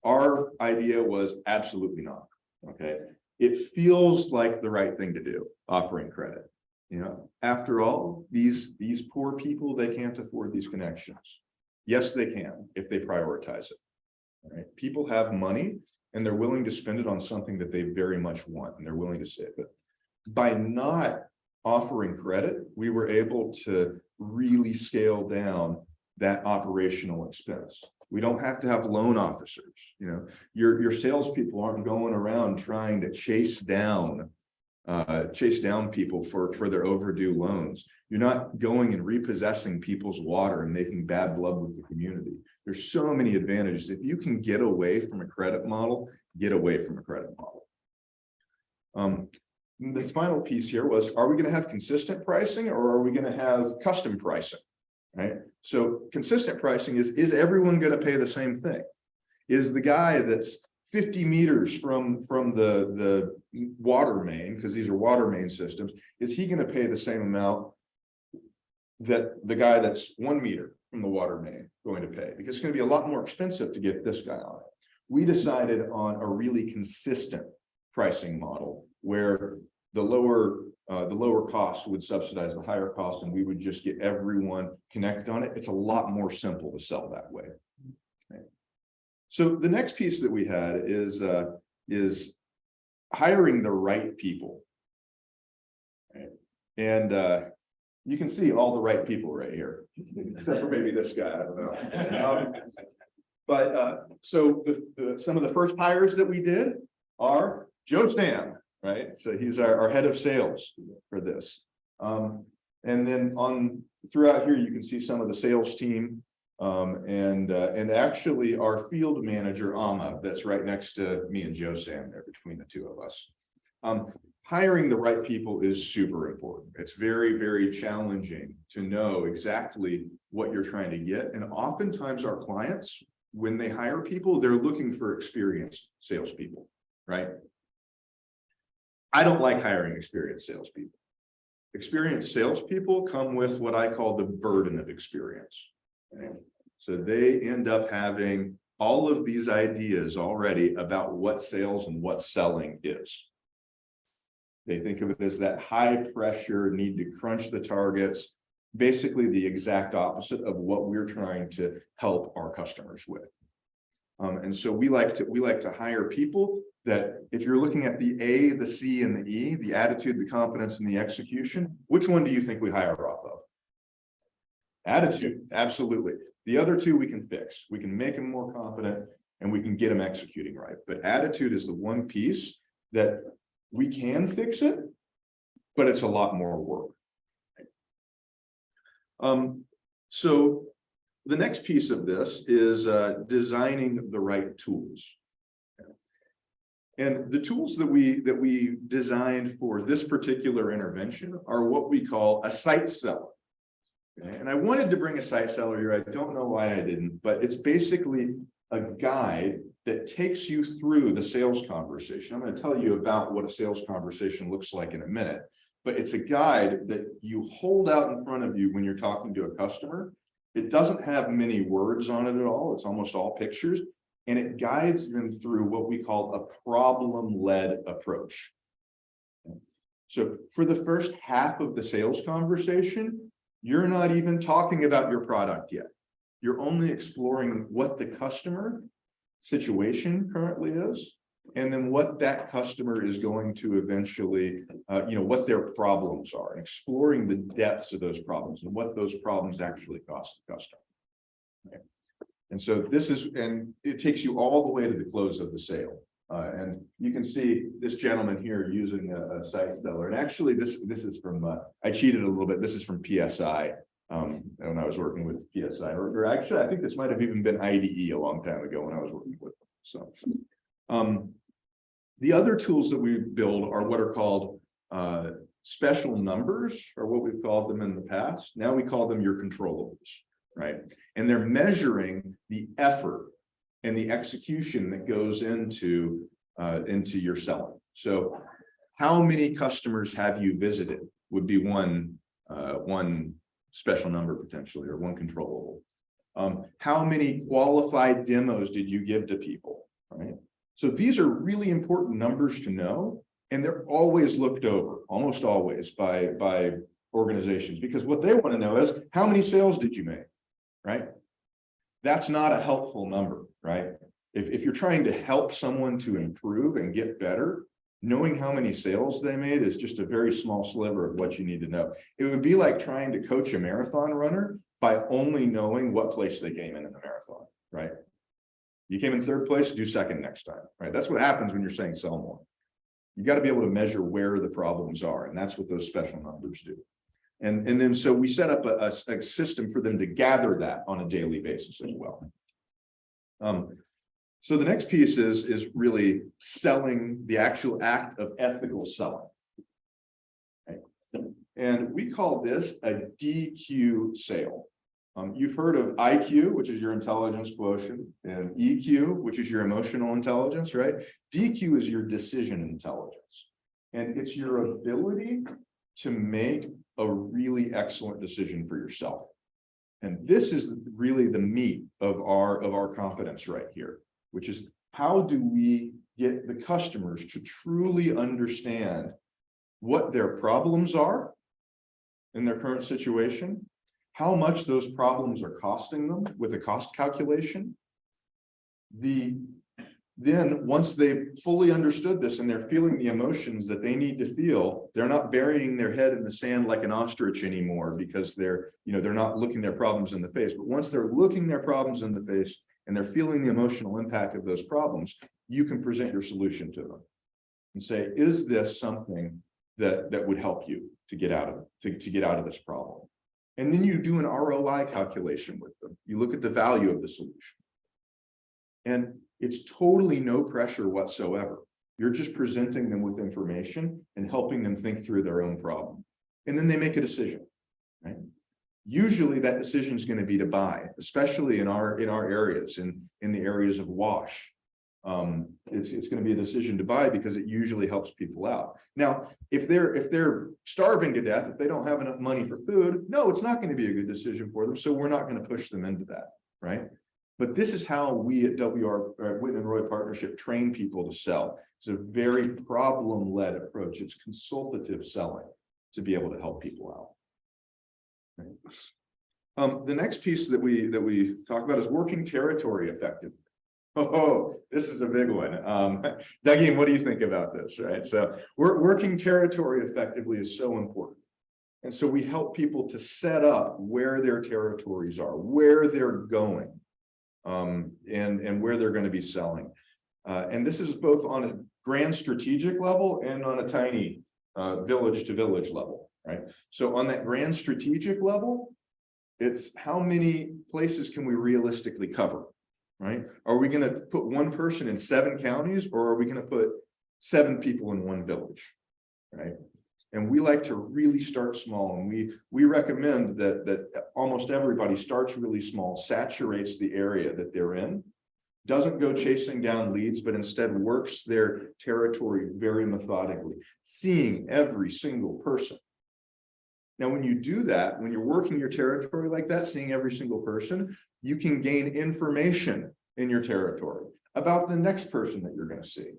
Our idea was absolutely not, okay? It feels like the right thing to do, offering credit. You know, after all, these poor people, they can't afford these connections. Yes, they can if they prioritize it. Right? People have money and they're willing to spend it on something that they very much want, and they're willing to save it. By not offering credit, we were able to really scale down that operational expense. We don't have to have loan officers. You know, your salespeople aren't going around trying to chase down people for their overdue loans. You're not going and repossessing people's water and making bad blood with the community. There's so many advantages. If you can get away from a credit model, get away from a credit model. The final piece here was, are we going to have consistent pricing or are we going to have custom pricing? Right? So consistent pricing is everyone going to pay the same thing? Is the guy that's 50 meters from the water main, because these are water main systems, is he going to pay the same amount that the guy that's 1 meter from the water main going to pay? Because it's going to be a lot more expensive to get this guy on it. We decided on a really consistent pricing model where the lower cost would subsidize the higher cost, and we would just get everyone connected on it. It's a lot more simple to sell that way. Okay. So the next piece that we had is hiring the right people. Right. And you can see all the right people right here, except for maybe this guy. I don't know. So some of the first hires that we did are Joe Stam, right? So he's our head of sales for this. And then on throughout here, you can see some of the sales team. And actually our field manager, Amma, that's right next to me and Joe Sam there between the two of us. Hiring the right people is super important. It's very, very challenging to know exactly what you're trying to get. And oftentimes our clients, when they hire people, they're looking for experienced salespeople, right? I don't like hiring experienced salespeople. Experienced salespeople come with what I call the burden of experience. Okay? So they end up having all of these ideas already about what sales and what selling is. They think of it as that high pressure, need to crunch the targets, basically the exact opposite of what we're trying to help our customers with. And so we like to hire people that, if you're looking at the A, the C, and the E, the attitude, the competence, and the execution, which one do you think we hire off of? Attitude, absolutely. The other two we can fix. We can make them more confident and we can get them executing right. But attitude is the one piece that we can fix it, but it's a lot more work. So the next piece of this is designing the right tools. And the tools that we designed for this particular intervention are what we call a site seller. Okay? And I wanted to bring a site seller here. I don't know why I didn't, but it's basically a guide that takes you through the sales conversation. I'm going to tell you about what a sales conversation looks like in a minute, but it's a guide that you hold out in front of you when you're talking to a customer. It doesn't have many words on it at all. It's almost all pictures, and it guides them through what we call a problem-led approach. So for the first half of the sales conversation, you're not even talking about your product yet. You're only exploring what the customer situation currently is, and then what that customer is going to eventually, what their problems are, and exploring the depths of those problems and what those problems actually cost the customer. Okay. And so and it takes you all the way to the close of the sale. And you can see this gentleman here using a site seller. And actually, this is from, I cheated a little bit. This is from PSI. When I was working with PSI, or actually, I think this might have even been IDE a long time ago when I was working with them. So, the other tools that we build are what are called special numbers, or what we've called them in the past. Now we call them your controllables, right? And they're measuring the effort and the execution that goes into your selling. So, how many customers have you visited would be one special number potentially, or one controllable. How many qualified demos did you give to people, right? So these are really important numbers to know, and they're always looked over, almost always, by organizations, because what they want to know is, how many sales did you make, right? That's not a helpful number, right? If you're trying to help someone to improve and get better, knowing how many sales they made is just a very small sliver of what you need to know. It would be like trying to coach a marathon runner by only knowing what place they came in the marathon, right? You came in third place, do second next time, right? That's what happens when you're saying sell more. You got to be able to measure where the problems are, and that's what those special numbers do. And then so we set up a system for them to gather that on a daily basis as well. So the next piece is really selling, the actual act of ethical selling. Okay. And we call this a DQ sale. You've heard of IQ, which is your intelligence quotient, and EQ, which is your emotional intelligence, right? DQ is your decision intelligence. And it's your ability to make a really excellent decision for yourself. And this is really the meat of our competence right here, which is, how do we get the customers to truly understand what their problems are in their current situation, how much those problems are costing them with a cost calculation. Then once they've fully understood this and they're feeling the emotions that they need to feel, they're not burying their head in the sand like an ostrich anymore, because they're not looking their problems in the face. But once they're looking their problems in the face and they're feeling the emotional impact of those problems, you can present your solution to them and say, is this something that would help you to get out of this problem? And then you do an ROI calculation with them. You look at the value of the solution. And it's totally no pressure whatsoever. You're just presenting them with information and helping them think through their own problem. And then they make a decision, right? Usually that decision is going to be to buy, especially in our areas, in the areas of wash. It's going to be a decision to buy because it usually helps people out. Now, if they're starving to death, if they don't have enough money for food, no, it's not going to be a good decision for them. So we're not going to push them into that, right? But this is how we at Whitman Roy Partnership train people to sell. It's a very problem-led approach. It's consultative selling to be able to help people out. Right. The next piece that we talk about is working territory effectively. Oh, this is a big one. Dougie, what do you think about this? Right. So working territory effectively is so important. And so we help people to set up where their territories are, where they're going, and where they're going to be selling. And this is both on a grand strategic level and on a tiny village to village level, right? So on that grand strategic level, it's how many places can we realistically cover, right? Are we going to put one person in 7 counties, or are we going to put 7 people in one village, right? And we like to really start small, and we recommend that almost everybody starts really small, saturates the area that they're in, doesn't go chasing down leads, but instead works their territory very methodically, seeing every single person. Now, when you do that, when you're working your territory like that, seeing every single person, you can gain information in your territory about the next person that you're going to see.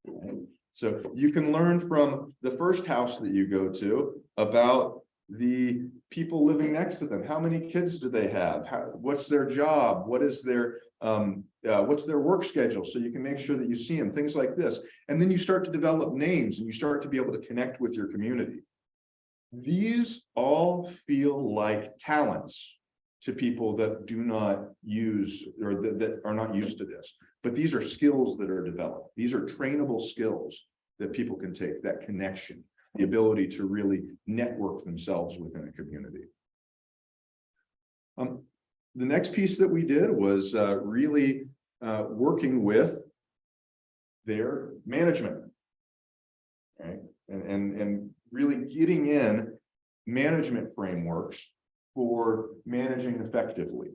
Right? So you can learn from the first house that you go to about the people living next to them. How many kids do they have? What's their job? What's their work schedule? So you can make sure that you see them, things like this. And then you start to develop names, and you start to be able to connect with your community. These all feel like talents to people that do not use, or that are not used to this. But these are skills that are developed. These are trainable skills that people can take, that connection, the ability to really network themselves within a community. The next piece that we did was really working with their management, right? And really getting in management frameworks for managing effectively.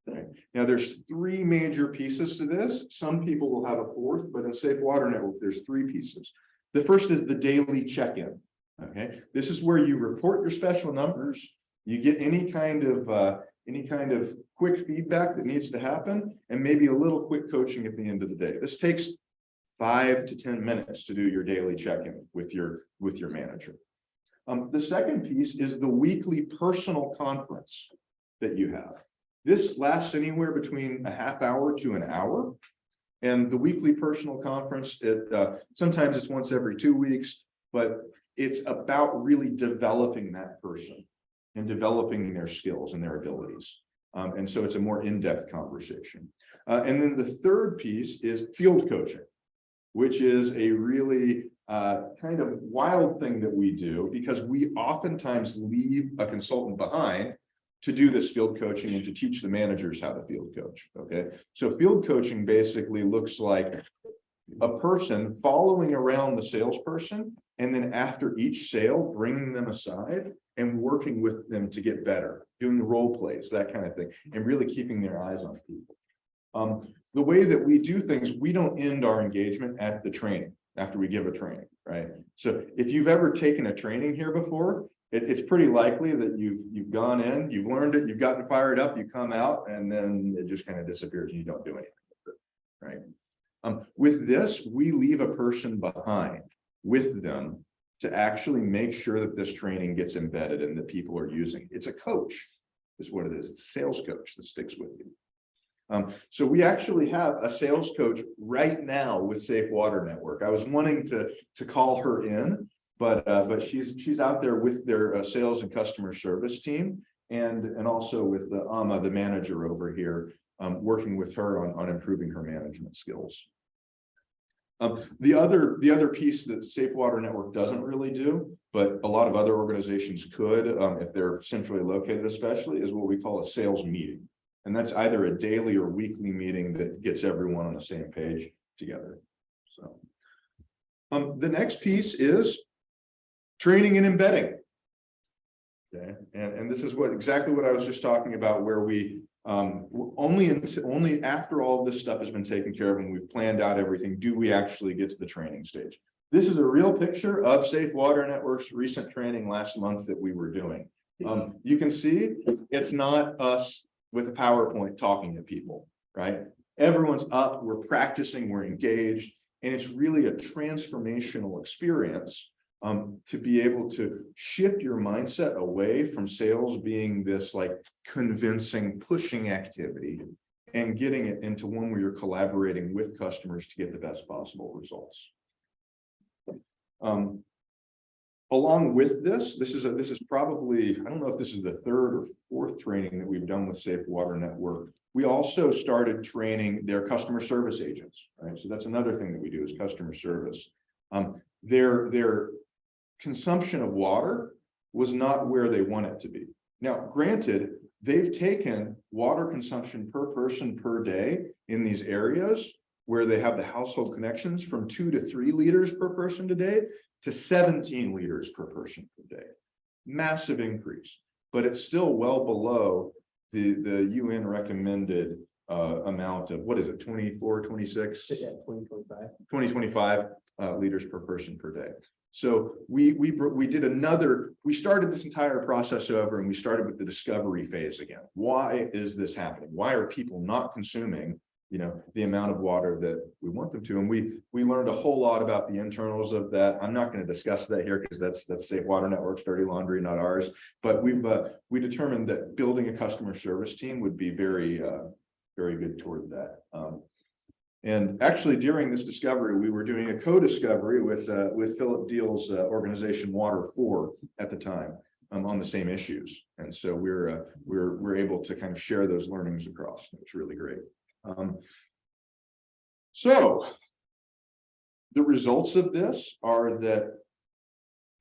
Right? Now, there's 3 major pieces to this. Some people will have a 4th, but in Safe Water Network, there's 3 pieces. The first is the daily check-in. Okay, this is where you report your special numbers. You get any kind of quick feedback that needs to happen, and maybe a little quick coaching at the end of the day. This takes 5 to 10 minutes to do your daily check-in with your manager. The second piece is the weekly personal conference that you have. This lasts anywhere between a half hour to an hour. And the weekly personal conference, sometimes it's once every 2 weeks, but it's about really developing that person and developing their skills and their abilities. And so it's a more in-depth conversation. And then the third piece is field coaching, which is a really kind of wild thing that we do, because we oftentimes leave a consultant behind to do this field coaching and to teach the managers how to field coach. Okay, so field coaching basically looks like a person following around the salesperson, and then after each sale, bringing them aside and working with them to get better, doing role plays, that kind of thing, and really keeping their eyes on people. The way that we do things, we don't end our engagement at the training after we give a training, right? So if you've ever taken a training here before, it's pretty likely that you've gone in, you've learned it, you've gotten fired up, you come out, and then it just kind of disappears and you don't do anything with it, right? With this, we leave a person behind with them to actually make sure that this training gets embedded and that people are using it. It's a coach, is what it is. It's a sales coach that sticks with you. So we actually have a sales coach right now with Safe Water Network. I was wanting to call her in, but she's out there with their sales and customer service team, and also with the Amma, the manager over here, working with her on improving her management skills. The other piece that Safe Water Network doesn't really do, but a lot of other organizations could, if they're centrally located especially, is what we call a sales meeting. And that's either a daily or weekly meeting that gets everyone on the same page together. So the next piece is training and embedding. Okay, and this is exactly what I was just talking about, where we only after all of this stuff has been taken care of and we've planned out everything, do we actually get to the training stage. This is a real picture of Safe Water Network's recent training last month that we were doing. You can see it's not us with a PowerPoint talking to people, right? Everyone's up, we're practicing, we're engaged, and it's really a transformational experience to be able to shift your mindset away from sales being this like convincing, pushing activity and getting it into one where you're collaborating with customers to get the best possible results. Along with this is probably, I don't know if this is the third or fourth training that we've done with Safe Water Network. We also started training their customer service agents, right? So that's another thing that we do is customer service. Their consumption of water was not where they want it to be. Now, granted, they've taken water consumption per person per day in these areas where they have the household connections from 2 to 3 liters per person today to 17 liters per person per day. Massive increase, but it's still well below the UN recommended amount of, what is it, 24, 26? Yeah, 2025. 2025 liters per person per day. So we started this entire process over and we started with the discovery phase again. Why is this happening? Why are people not consuming, the amount of water that we want them to? And we learned a whole lot about the internals of that. I'm not going to discuss that here because that's Safe Water Network's dirty laundry, not ours. But we determined that building a customer service team would be very good toward that. And actually, during this discovery, we were doing a co-discovery with Philip Deal's organization Water4 at the time on the same issues, and so we're able to kind of share those learnings across. It's really great. So the results of this are that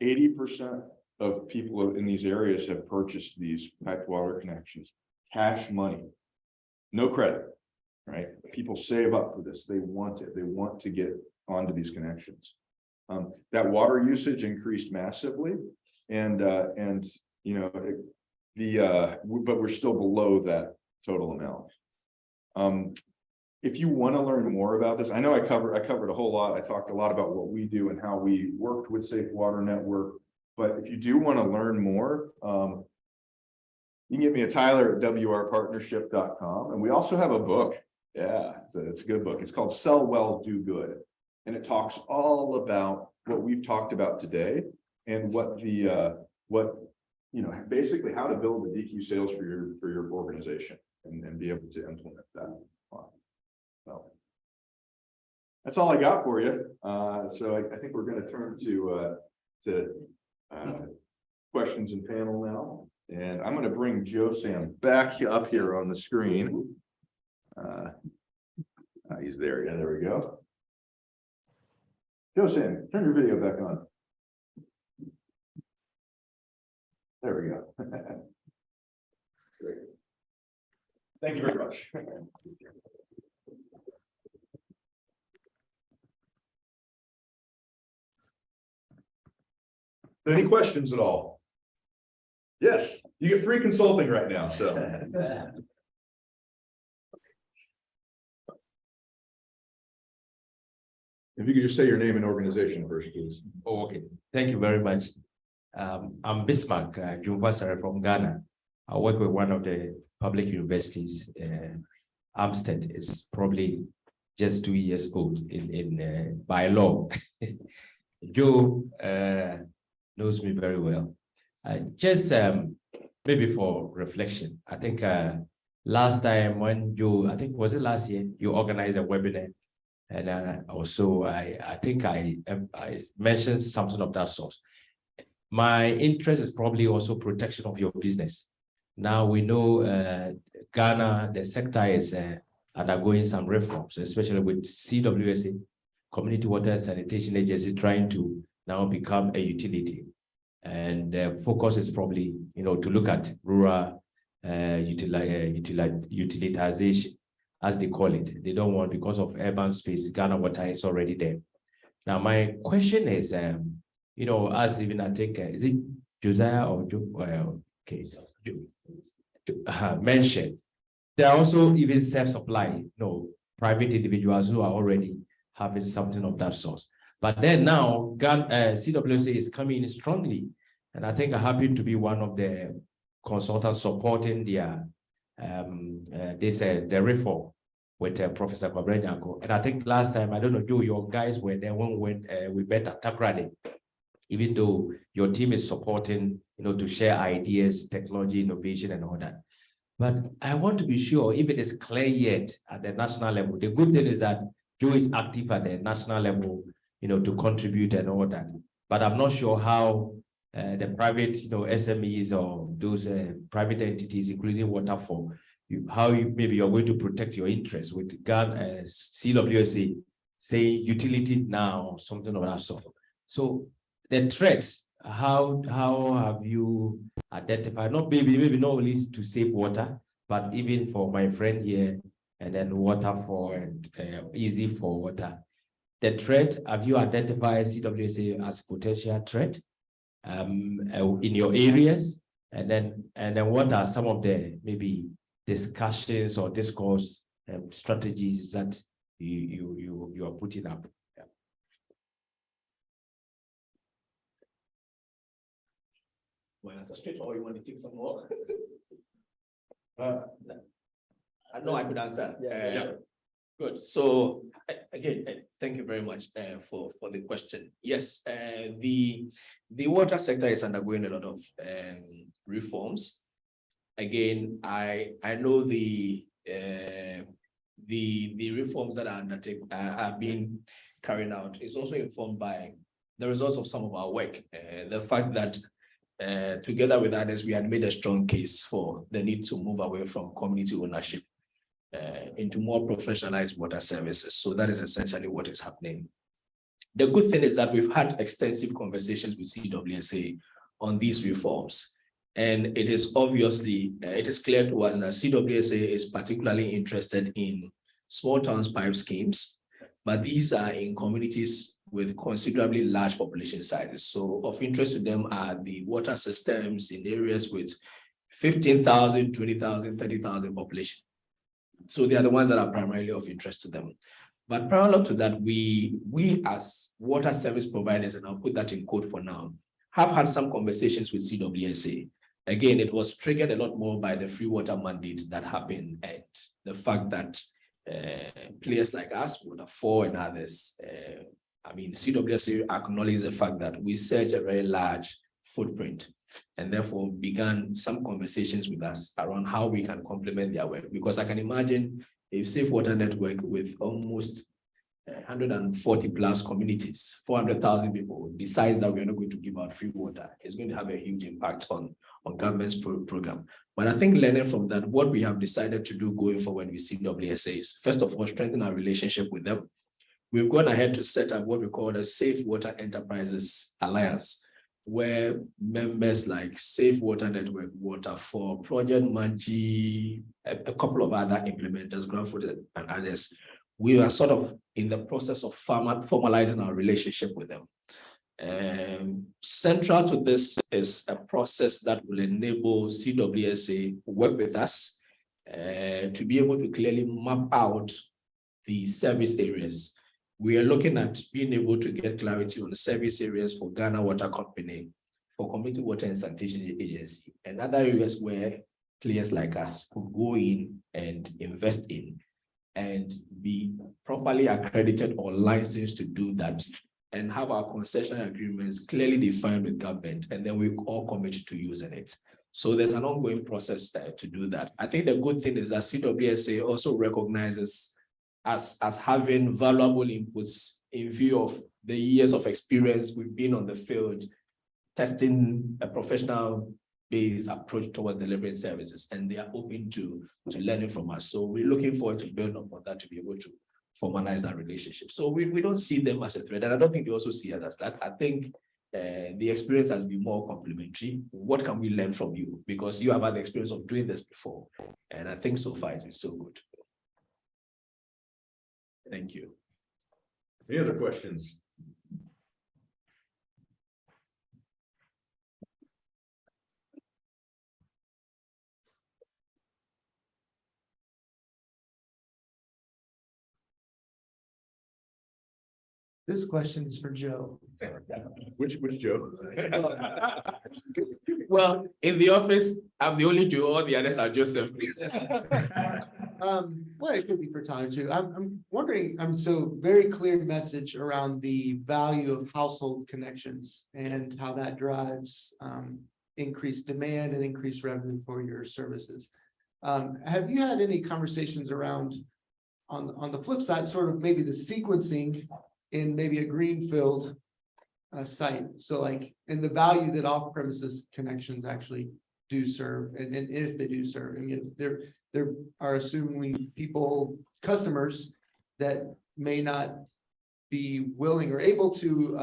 80% of people in these areas have purchased these piped water connections, cash money, no credit. Right? People save up for this. They want it. They want to get onto these connections. That water usage increased massively, but we're still below that total amount. If you want to learn more about this, I know I covered a whole lot. I talked a lot about what we do and how we worked with Safe Water Network. But if you do want to learn more, you can get me a Tyler at wrpartnership.com. And we also have a book. Yeah, it's a good book. It's called Sell Well, Do Good. And it talks all about what we've talked about today and basically how to build a DQ sales for your organization and be able to implement that. So that's all I got for you. So I think we're going to turn to questions and panel now. And I'm going to bring Joe Sam back up here on the screen. He's there. Yeah, there we go. Joe Sam, turn your video back on. There we go. Great. Thank you very much. Any questions at all? Yes, you get free consulting right now, so. If you could just say your name and organization first, please. Oh, okay. Thank you very much. I'm Bismarck Jumvasara from Ghana. I work with one of the public universities. Amstead is probably just 2 years old in by law. Joe knows me very well. Just maybe for reflection, I think last time when Joe, I think was it last year, you organized a webinar. And also, I think I mentioned something of that sort. My interest is probably also protection of your business. Now we know Ghana, the sector is undergoing some reforms, especially with CWSA community water and sanitation agency trying to now become a utility. And the focus is probably, to look at rural utilization, as they call it. They don't want, because of urban space, Ghana Water is already there. Now, my question is, as even I think, is it Josiah or mentioned, there are also even self-supply, private individuals who are already having something of that source. But then now, CWSA is coming in strongly, and I think I happen to be one of the consultants supporting their the reform with Professor Kwabena. And I think last time, I don't know, Joe, your guys were there when we met at Takrady, even though your team is supporting, to share ideas, technology, innovation, and all that. But I want to be sure if it is clear yet at the national level. The good thing is that Joe is active at the national level, to contribute and all that. But I'm not sure how the private, SMEs or those private entities, including Water4, maybe you're going to protect your interests with CWSA, say utility now, something of that sort. So the threats, how have you identified? Not maybe not only to save water, but even for my friend here, and then Water4 and Easy for Water. The threat, have you identified CWSA as a potential threat in your areas? And then what are some of the maybe discussions or discourse strategies that you are putting up? Yeah. Well, answer straight, or you want to take some more? I know I could answer. Good. So again, thank you very much for the question. Yes, the water sector is undergoing a lot of reforms. Again, I know the reforms that are being carried out is also informed by the results of some of our work. The fact that together with others, we had made a strong case for the need to move away from community ownership into more professionalized water services. So that is essentially what is happening. The good thing is that we've had extensive conversations with CWSA on these reforms. And it is obviously, it is clear to us that CWSA is particularly interested in small towns pipe schemes, but these are in communities with considerably large population sizes. So of interest to them are the water systems in areas with 15,000, 20,000, 30,000 population. So they are the ones that are primarily of interest to them. But parallel to that, we as water service providers, and I'll put that in quote for now, have had some conversations with CWSA. Again, it was triggered a lot more by the free water mandate that happened and the fact that players like us, Water4 and others, CWSA acknowledged the fact that we serve a very large footprint and therefore began some conversations with us around how we can complement their work. Because I can imagine a safe water network with almost 140 plus communities, 400,000 people, besides that we're not going to give out free water, it's going to have a huge impact on government's program. But I think learning from that, what we have decided to do going forward with CWSA is, first of all, strengthen our relationship with them. We've gone ahead to set up what we call the Safe Water Enterprises Alliance, where members like Safe Water Network, Water4, Project Manji, a couple of other implementers, Groundfoot and others, we are sort of in the process of formalizing our relationship with them. Central to this is a process that will enable CWSA work with us to be able to clearly map out the service areas. We are looking at being able to get clarity on the service areas for Ghana Water Company, for Community Water and Sanitation Agency, and other areas where players like us could go in and invest in and be properly accredited or licensed to do that, and have our concession agreements clearly defined with government, and then we all commit to using it. So there's an ongoing process to do that. I think the good thing is that CWSA also recognizes as having valuable inputs in view of the years of experience we've been on the field, testing a professional-based approach towards delivering services, and they are open to learning from us. So we're looking forward to build up on that to be able to formalize that relationship. So we don't see them as a threat, and I don't think they also see us as that. I think the experience has been more complimentary. What can we learn from you? Because you have had the experience of doing this before, and I think so far it's been so good. Thank you. Any other questions? This question is for Joe. Which Joe? Well, in the office, I'm the only Joe, all the others are Joseph. Well, it could be for Tyler too. I'm wondering, so very clear message around the value of household connections and how that drives increased demand and increased revenue for your services. Have you had any conversations around on the flip side, sort of maybe the sequencing in maybe a greenfield site? So like, in the value that off-premises connections actually do serve, and if they do serve, I mean, there are assuming people, customers that may not be willing or able to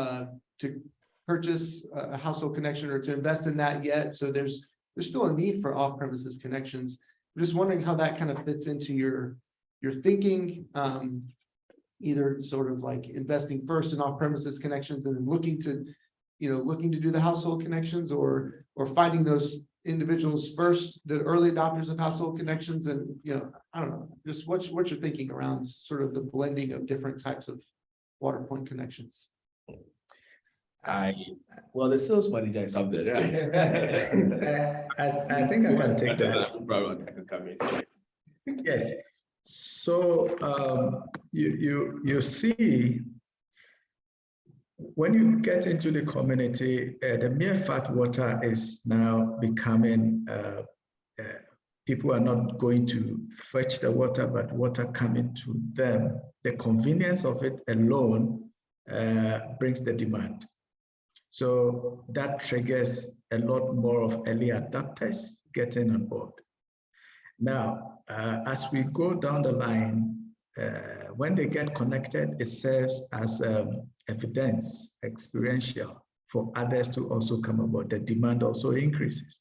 purchase a household connection or to invest in that yet. So there's still a need for off-premises connections. I'm just wondering how that kind of fits into your thinking, either sort of like investing first in off-premises connections and then looking to do the household connections, or finding those individuals first, the early adopters of household connections, and I don't know, just what you're thinking around sort of the blending of different types of water point connections. Well, the sales manager is up there. I think I can take that. I can come in. Yes. So you see, when you get into the community, the mere fact water is now becoming, people are not going to fetch the water, but water coming to them. The convenience of it alone brings the demand. So that triggers a lot more of early adopters getting on board. Now, as we go down the line, when they get connected, it serves as evidence, experiential, for others to also come aboard. The demand also increases.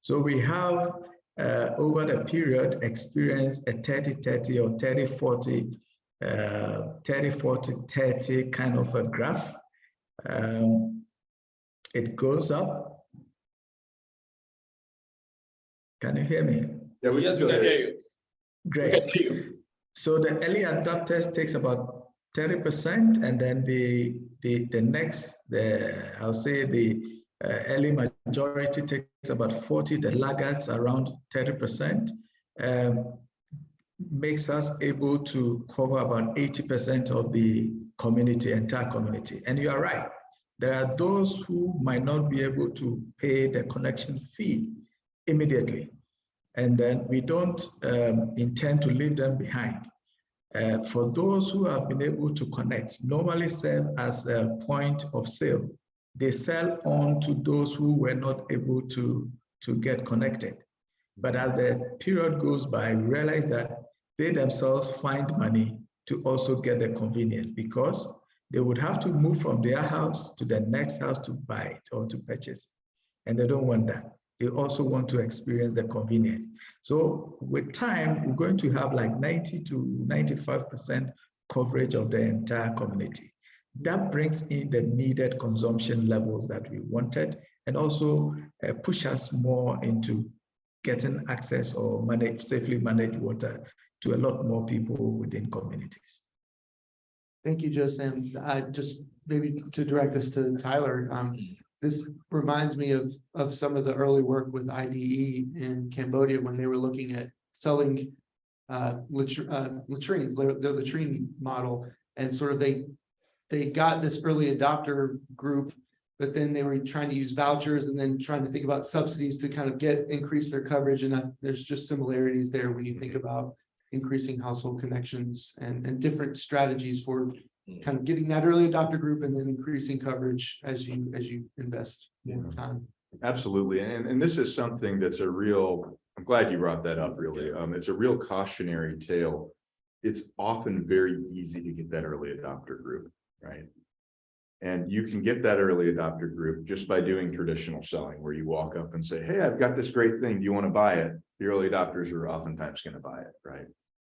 So we have, over the period, experienced a 30-30 or 30-40, 30-40-30 kind of a graph. It goes up. Can you hear me? Yeah, we Yes, just we can hear you. Great. So the early adopters takes about 30%, and then the next, I'll say the early majority takes about 40, the laggards around 30%, makes us able to cover about 80% of the community, entire community. And you are right, there are those who might not be able to pay the connection fee immediately. And then we don't intend to leave them behind. For those who have been able to connect, normally serve as a point of sale. They sell on to those who were not able to get connected. But as the period goes by, we realize that they themselves find money to also get the convenience, because they would have to move from their house to the next house to buy it or to purchase. And they don't want that. They also want to experience the convenience. So with time, we're going to have like 90 to 95% coverage of the entire community. That brings in the needed consumption levels that we wanted, and also push us more into getting access or safely managed water to a lot more people within communities. Thank you, Joe Sam. Just maybe to direct this to Tyler, this reminds me of some of the early work with IDE in Cambodia when they were looking at selling latrines, the latrine model, and sort of they got this early adopter group, but then they were trying to use vouchers and then trying to think about subsidies to kind of increase their coverage. And there's just similarities there when you think about increasing household connections and different strategies for kind of getting that early adopter group and then increasing coverage as you invest more time. Absolutely. And this is something that's a real, I'm glad you brought that up, really. It's a real cautionary tale it's often very easy to get that early adopter group, right? And you can get that early adopter group just by doing traditional selling, where you walk up and say, hey, I've got this great thing. Do you want to buy it? The early adopters are oftentimes going to buy it, right?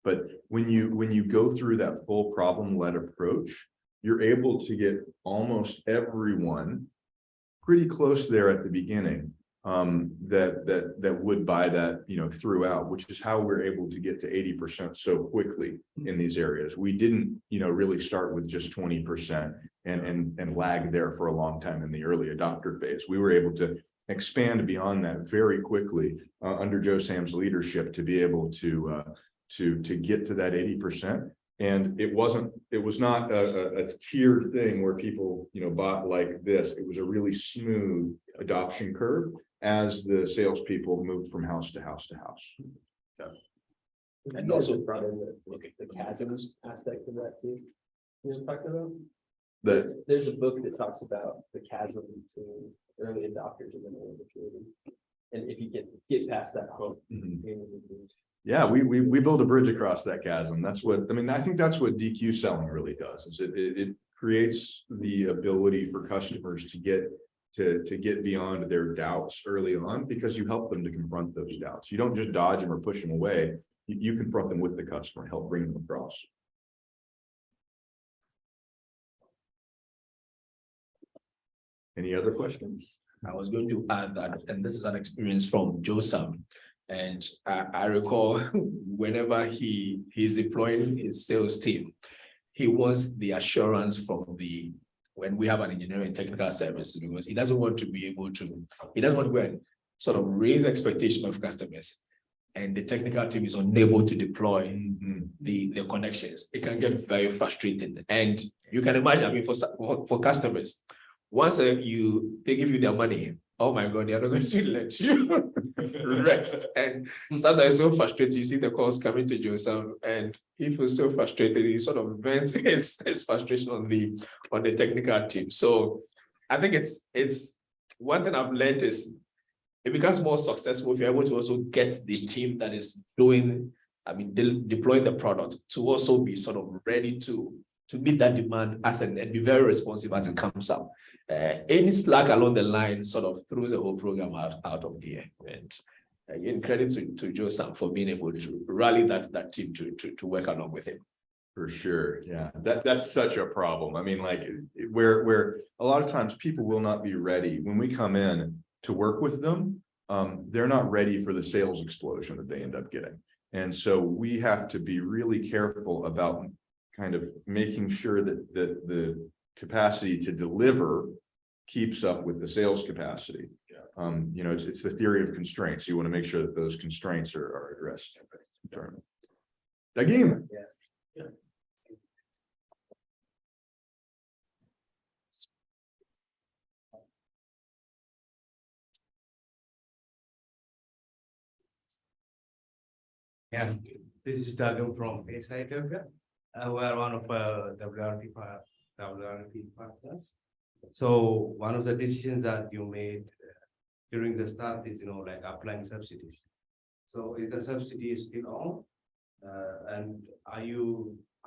But when you go through that full problem-led approach, you're able to get almost everyone pretty close there at the beginning, that would buy that, throughout, which is how we're able to get to 80% so quickly in these areas. We didn't, really start with just 20% and lag there for a long time in the early adopter phase. We were able to expand beyond that very quickly under Joe Sam's leadership to be able to get to that 80%. And it was not a tiered thing where people, bought like this. It was a really smooth adoption curve as the salespeople moved from house to house to house. And also, brought in the chasms aspect of that too. You know what I'm talking about? There's a book that talks about the chasm between early adopters and then early maturity. And if you get past that hump. Yeah, we build a bridge across that chasm. That's what, I think that's what DQ selling really does, is it creates the ability for customers to get beyond their doubts early on, because you help them to confront those doubts. You don't just dodge them or push them away. You confront them with the customer, help bring them across. Any other questions? I was going to add that, and this is an experience from Joe Sam. And I recall whenever he's deploying his sales team, he wants the assurance from when we have an engineering technical services, because he doesn't want to go and sort of raise expectation of customers. And the technical team is unable to deploy the connections. It can get very frustrating. And you can imagine, for customers, once they give you their money, oh my God, they're not going to let you rest. And sometimes so frustrated, you see the calls coming to Joseph, and he feels so frustrated, he sort of vents his frustration on the technical team. So I think it's one thing I've learned is it becomes more successful if you're able to also get the team that is deploying the product to also be sort of ready to meet that demand and be very responsive as it comes up. Any slack along the line sort of throws the whole program out of gear. And again, credit to Joe Sam for being able to rally that team to work along with him. For sure. Yeah, that's such a problem. Where a lot of times people will not be ready when we come in to work with them. They're not ready for the sales explosion that they end up getting. And so we have to be really careful about kind of making sure that the capacity to deliver keeps up with the sales capacity. It's the theory of constraints. You want to make sure that those constraints are addressed. Dagim. Yeah. Yeah, this is Dagam from ASI Ethiopia. We are one of WRP partners. So one of the decisions that you made during the start is, like applying subsidies. So is the subsidy still on? And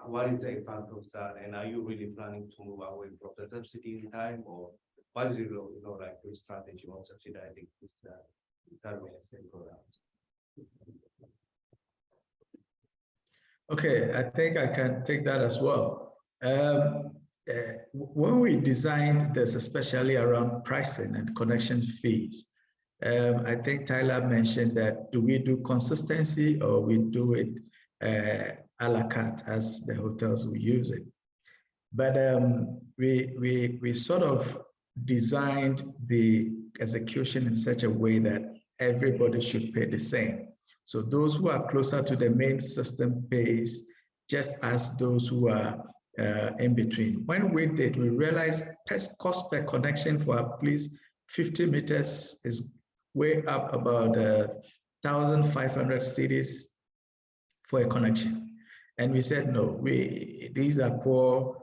what is the impact of that? And are you really planning to move away from the subsidy in time, or what is your, like your strategy on subsidizing this programs? Okay, I think I can take that as well. When we designed this, especially around pricing and connection fees, I think Tyler mentioned that do we do consistency or we do it a la carte as the hotels will use it. But we sort of designed the execution in such a way that everybody should pay the same. So those who are closer to the main system pays just as those who are in between. When we realized cost per connection for at least 50 meters is way up about 1,500 cedis for a connection. And we said, no, these are poor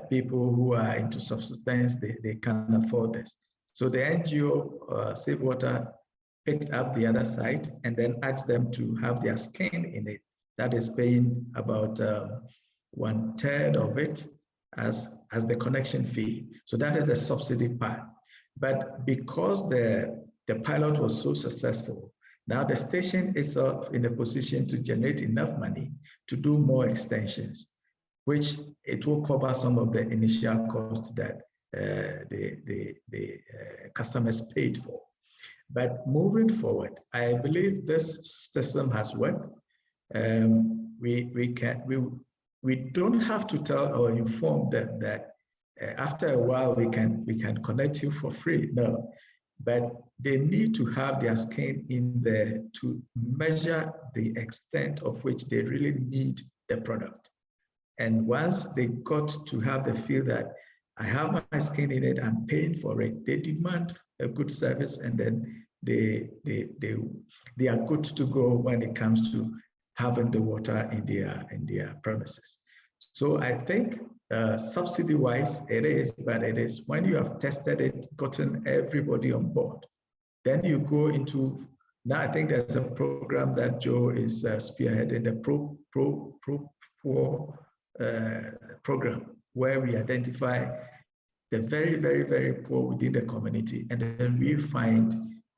people who are into subsistence, they can't afford this. So the NGO, Save Water, picked up the other side and then asked them to have their skin in it, that is paying about 1/3 of it as the connection fee. So that is the subsidy part. But because the pilot was so successful, now the station is in a position to generate enough money to do more extensions, which it will cover some of the initial costs that the customers paid for. But moving forward, I believe this system has worked. We don't have to tell or inform them that after a while we can connect you for free. No, but they need to have their skin in there to measure the extent of which they really need the product. And once they got to have the feel that I have my skin in it, I'm paying for it, they demand a good service, and then they are good to go when it comes to having the water in their premises. So I think subsidy-wise it is, but it is when you have tested it, gotten everybody on board, then you go into, now I think there's a program that Joe is spearheading, the Pro program, where we identify the very, very, very poor within the community, and then we find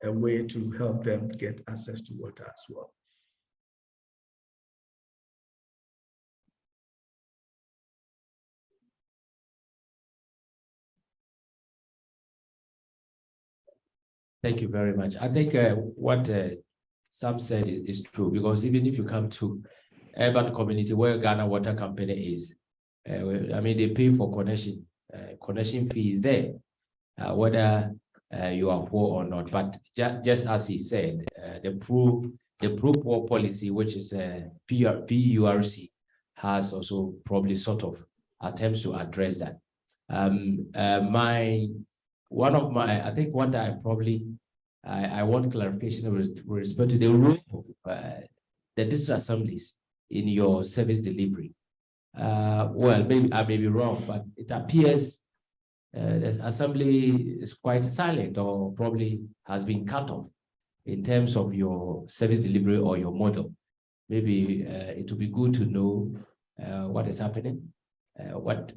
a way to help them get access to water as well. Thank you very much. I think what Sam said is true, because even if you come to urban community where Ghana Water Company is, I mean, they pay for connection fees there, whether you are poor or not. But just as he said, the pro-poor policy, which is PURC, has also probably sort of attempts to address that. I think what I want clarification with respect to the role of the district assemblies in your service delivery. Well, maybe I may be wrong, but it appears the assembly is quite silent, or probably has been cut off in terms of your service delivery or your model. Maybe it would be good to know what is happening, what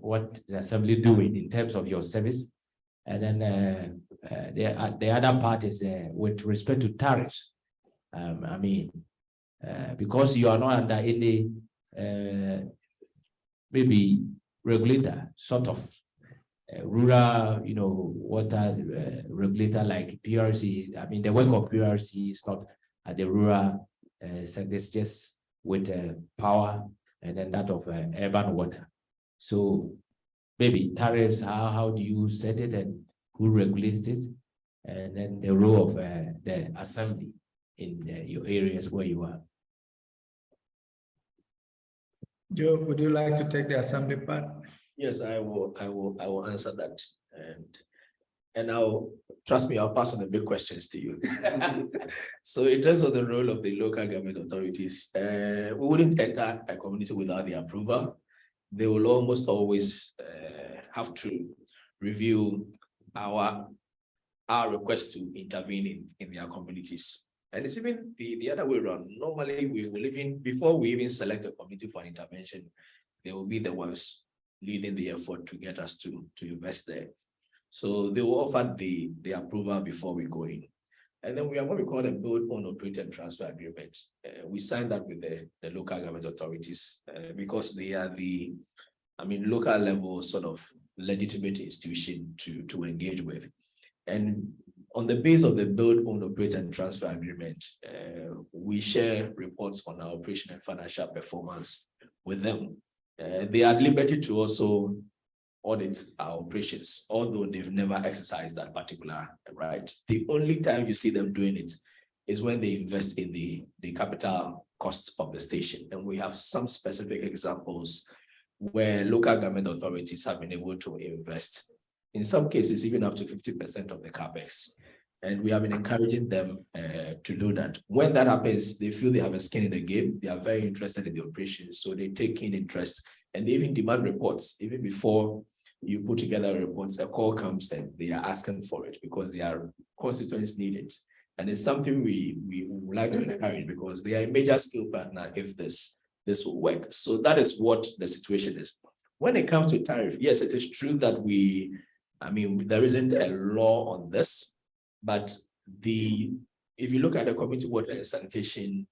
the assembly doing in terms of your service. And then the other part is with respect to tariffs. I mean, because you are not under any maybe regulator, sort of rural, water regulator like PRC. I mean, the work of PRC is not at the rural sector, it's just with power, and then that of urban water. So maybe tariffs, how do you set it, and who regulates it, and then the role of the assembly in your areas where you are. Joe, would you like to take the assembly part? Yes, I will answer that, and I'll trust me, I'll pass on the big questions to you. So in terms of the role of the local government authorities, we wouldn't enter a community without the approval. They will almost always have to review our request to intervene in their communities. And it's even the other way around. Normally, we will even, before we even select a committee for intervention, they will be the ones leading the effort to get us to invest there. So they will offer the approval before we go in. And then we have what we call a build, own, operate, and transfer agreement. We signed that with the local government authorities because they are the, local level sort of legitimate institution to engage with. And on the basis of the build, own, operate, and transfer agreement, we share reports on our operational and financial performance with them. They are at liberty to also audit our operations, although they've never exercised that particular right. The only time you see them doing it is when they invest in the capital costs of the station. And we have some specific examples where local government authorities have been able to invest, in some cases, even up to 50% of the CapEx. And we have been encouraging them to do that. When that happens, they feel they have a skin in the game. They are very interested in the operations, so they take keen interest, and they even demand reports. Even before you put together reports, a call comes and they are asking for it because their constituents need it. And it's something we would like to encourage, because they are a major skill partner if this this will work. So that is what the situation is. When it comes to tariff, yes, it is true that there isn't a law on this, but if you look at the community water and sanitation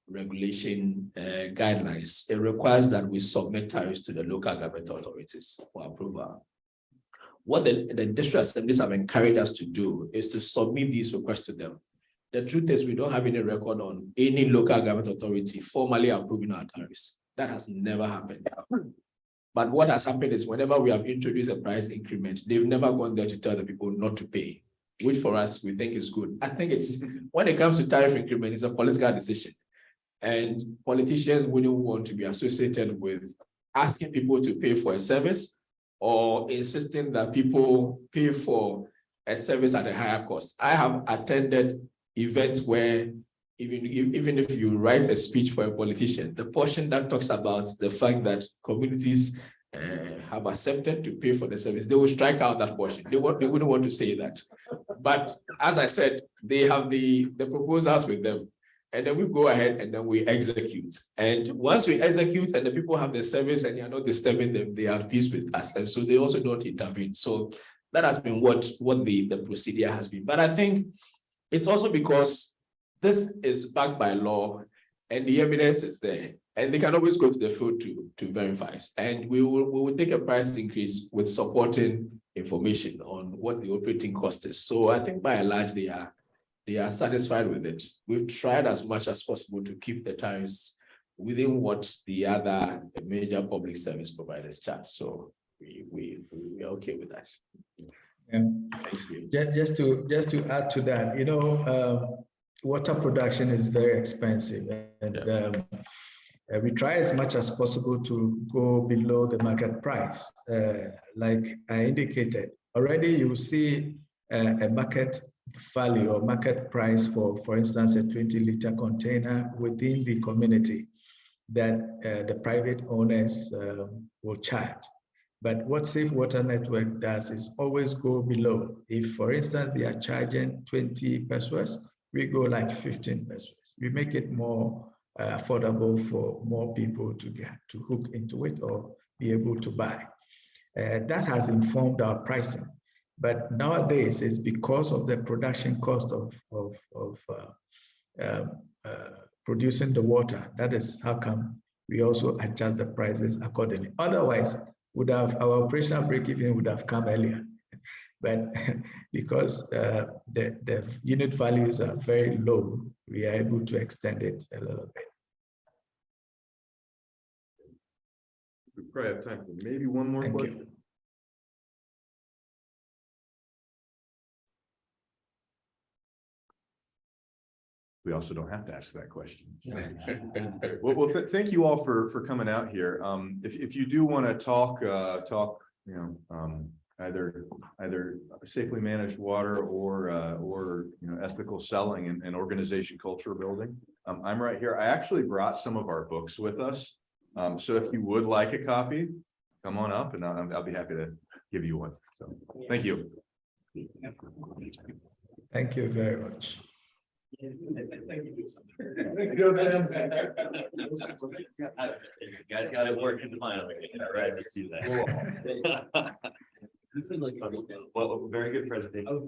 regulation guidelines, it requires that we submit tariffs to the local government authorities for approval. What the district assemblies have encouraged us to do is to submit these requests to them. The truth is, we don't have any record on any local government authority formally approving our tariffs. That has never happened. But what has happened is whenever we have introduced a price increment, they've never gone there to tell the people not to pay, which for us, we think is good. I think when it comes to tariff increment, it's a political decision. And politicians wouldn't want to be associated with asking people to pay for a service or insisting that people pay for a service at a higher cost. I have attended events where even if you write a speech for a politician, the portion that talks about the fact that communities have accepted to pay for the service, they will strike out that portion. They wouldn't want to say that. But as I said, they have the proposals with them. And then we go ahead and then we execute. And once we execute and the people have the service and you're not disturbing them, they are at peace with us. And so they also don't intervene. So that has been what the procedure has been. But I think it's also because this is backed by law and the evidence is there. And they can always go to the field to verify. And we will take a price increase with supporting information on what the operating cost is. So I think by and large, they are satisfied with it. We've tried as much as possible to keep the tariffs within what the other major public service providers charge. So we are okay with that. Just to add to that, water production is very expensive, and we try as much as possible to go below the market price. Like I indicated, already you see a market value or market price for instance, a 20-liter container within the community that the private owners will charge. But what Safe Water Network does is always go below. If, for instance, they are charging 20 pesos, we go like 15 pesos. We make it more affordable for more people to hook into it or be able to buy. That has informed our pricing. But nowadays, it's because of the production cost of producing the water. That is how come we also adjust the prices accordingly. Otherwise, our operational break-even would have come earlier. But because the unit values are very low, we are able to extend it a little bit. We probably have time for maybe one more Thank you. question. We also don't have to ask that question. So. Well, thank you all for coming out here. If you do want to talk, either safely managed water or ethical selling and organization culture building, I'm right here. I actually brought some of our books with us. So if you would like a copy, come on up and I'll be happy to give you one. So thank you. Thank you very much. You guys got it working finally. Right to see that. Well, very good presentation.